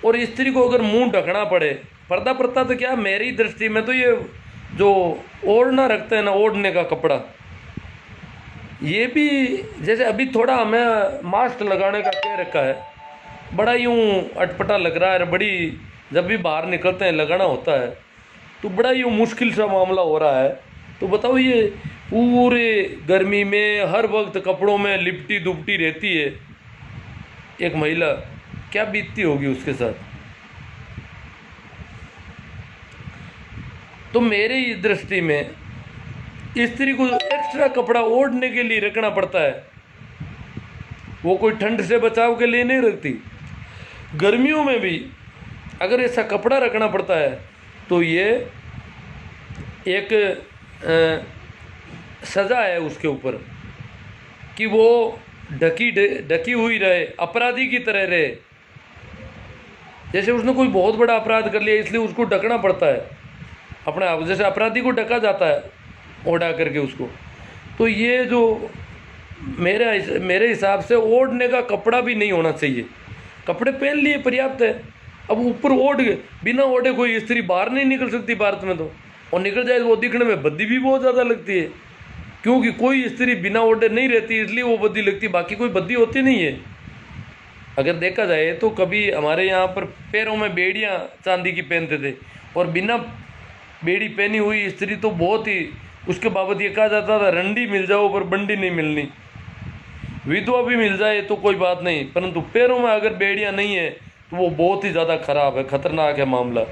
और स्त्री को अगर मुंह ढकना पड़े, पर्दा प्रथा तो क्या, मेरी दृष्टि में तो ये जो ओढ़ना रखते हैं ना, ओढ़ने का कपड़ा, ये भी जैसे अभी थोड़ा हमें मास्क लगाने का कह रखा है, बड़ा यूँ अटपटा लग रहा है, बड़ी जब भी बाहर निकलते हैं लगाना होता है तो बड़ा यूँ मुश्किल सा मामला हो रहा है। तो बताओ ये पूरे गर्मी में हर वक्त कपड़ों में लिपटी दुपटी रहती है एक महिला, क्या बीतती होगी उसके साथ। तो मेरी दृष्टि में स्त्री को एक्स्ट्रा कपड़ा ओढ़ने के लिए रखना पड़ता है, वो कोई ठंड से बचाव के लिए नहीं रखती। गर्मियों में भी अगर ऐसा कपड़ा रखना पड़ता है तो ये एक सज़ा है उसके ऊपर कि वो ढकी हुई रहे, अपराधी की तरह रहे। जैसे उसने कोई बहुत बड़ा अपराध कर लिया इसलिए उसको ढकना पड़ता है अपने आप, जैसे अपराधी को ढका जाता है ओढ़ा करके उसको। तो ये जो मेरे हिसाब से ओढ़ने का कपड़ा भी नहीं होना चाहिए। कपड़े पहन लिए पर्याप्त है, अब ऊपर ओढ़ के बिना ओढ़े कोई स्त्री बाहर नहीं निकल सकती भारत में तो, और निकल जाए तो वो दिखने में भद्दी भी बहुत ज़्यादा लगती है, क्योंकि कोई स्त्री बिना ओढ़े नहीं रहती इसलिए वो भद्दी लगती, बाकी कोई भद्दी होती नहीं है। अगर देखा जाए तो कभी हमारे यहाँ पर पैरों में बेड़ियाँ चांदी की पहनते थे, और बिना बेड़ी पहनी हुई स्त्री तो बहुत ही, उसके बाबत ये कहा जाता था रंडी मिल जाओ पर बंडी नहीं मिलनी, विधवा भी मिल जाए तो कोई बात नहीं, परंतु पैरों में अगर बेड़ियाँ नहीं है तो वो बहुत ही ज़्यादा खराब है, खतरनाक है मामला।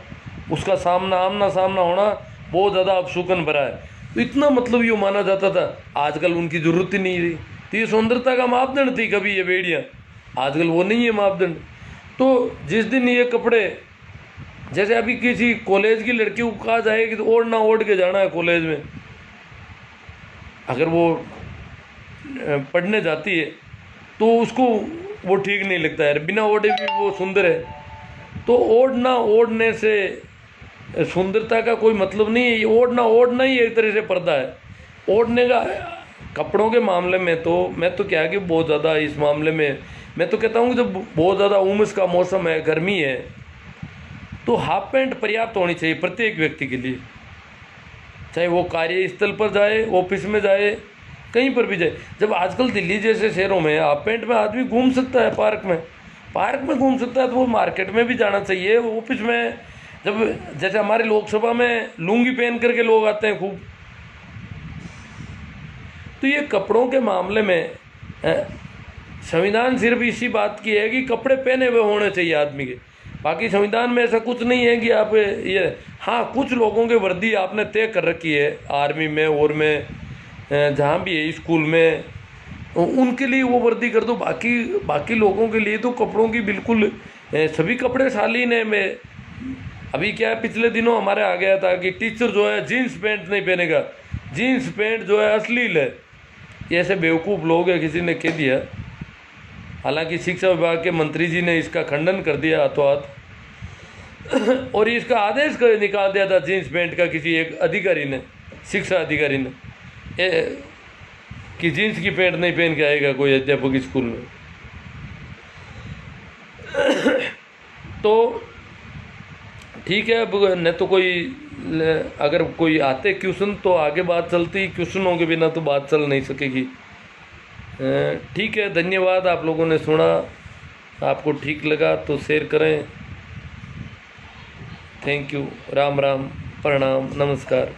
उसका आमना सामना होना बहुत ज़्यादा अपशुकन भरा है। तो इतना मतलब ये माना जाता था, आजकल उनकी ज़रूरत ही नहीं रही। तो ये सुंदरता का मापदंड थी कभी ये बेड़ियाँ, आजकल वो नहीं है मापदंड। तो जिस दिन ये कपड़े, जैसे अभी किसी कॉलेज की लड़की को कहा जाए कि तो ओढ़ के जाना है कॉलेज में, अगर वो पढ़ने जाती है तो उसको वो ठीक नहीं लगता है, बिना ओढ़े भी वो सुंदर है। तो ओढ़ने से सुंदरता का कोई मतलब नहीं है, ये ओढ़ना ही एक तरह से पर्दा है। ओढ़ने का कपड़ों के मामले में तो मैं तो क्या कि बहुत ज़्यादा इस मामले में मैं तो कहता हूँ कि जब बहुत ज़्यादा उमस का मौसम है, गर्मी है, तो हाफ पैंट पर्याप्त होनी चाहिए प्रत्येक व्यक्ति के लिए, चाहे वो कार्यस्थल पर जाए, ऑफिस में जाए, कहीं पर भी जाए। जब आजकल दिल्ली जैसे शहरों में हाफ पैंट में आदमी घूम सकता है, पार्क में घूम सकता है, तो वो मार्केट में भी जाना चाहिए, ऑफिस में। जब जैसे हमारे लोकसभा में लुंगी पहन करके लोग आते हैं खूब, तो ये कपड़ों के मामले में संविधान सिर्फ इसी बात की है कि कपड़े पहने हुए होने चाहिए आदमी के, बाकी संविधान में ऐसा कुछ नहीं है कि आप ये, हाँ कुछ लोगों के वर्दी आपने तय कर रखी है, आर्मी में और में जहाँ भी है, स्कूल में, उनके लिए वो वर्दी कर दो, बाकी लोगों के लिए तो कपड़ों की बिल्कुल सभी कपड़े शालीन है। मैं अभी क्या है, पिछले दिनों हमारे आ गया था कि टीचर जो है जीन्स पैंट नहीं पहनेगा, जीन्स पैंट जो है अश्लील है। ये ऐसे बेवकूफ़ लोग हैं, किसी ने कह दिया, हालांकि शिक्षा विभाग के मंत्री जी ने इसका खंडन कर दिया हाथों हाथ और इसका आदेश निकाल दिया था जीन्स पैंट का किसी एक अधिकारी ने, शिक्षा अधिकारी ने, कि जीन्स की पैंट नहीं पहन के आएगा कोई अध्यापक स्कूल में। तो ठीक है, अब न तो कोई, अगर कोई आते क्वेश्चन तो आगे बात चलती, क्वेश्चनों के बिना तो बात चल नहीं सकेगी। ठीक है, धन्यवाद, आप लोगों ने सुना, आपको ठीक लगा तो शेयर करें। थैंक यू, राम राम, प्रणाम, नमस्कार।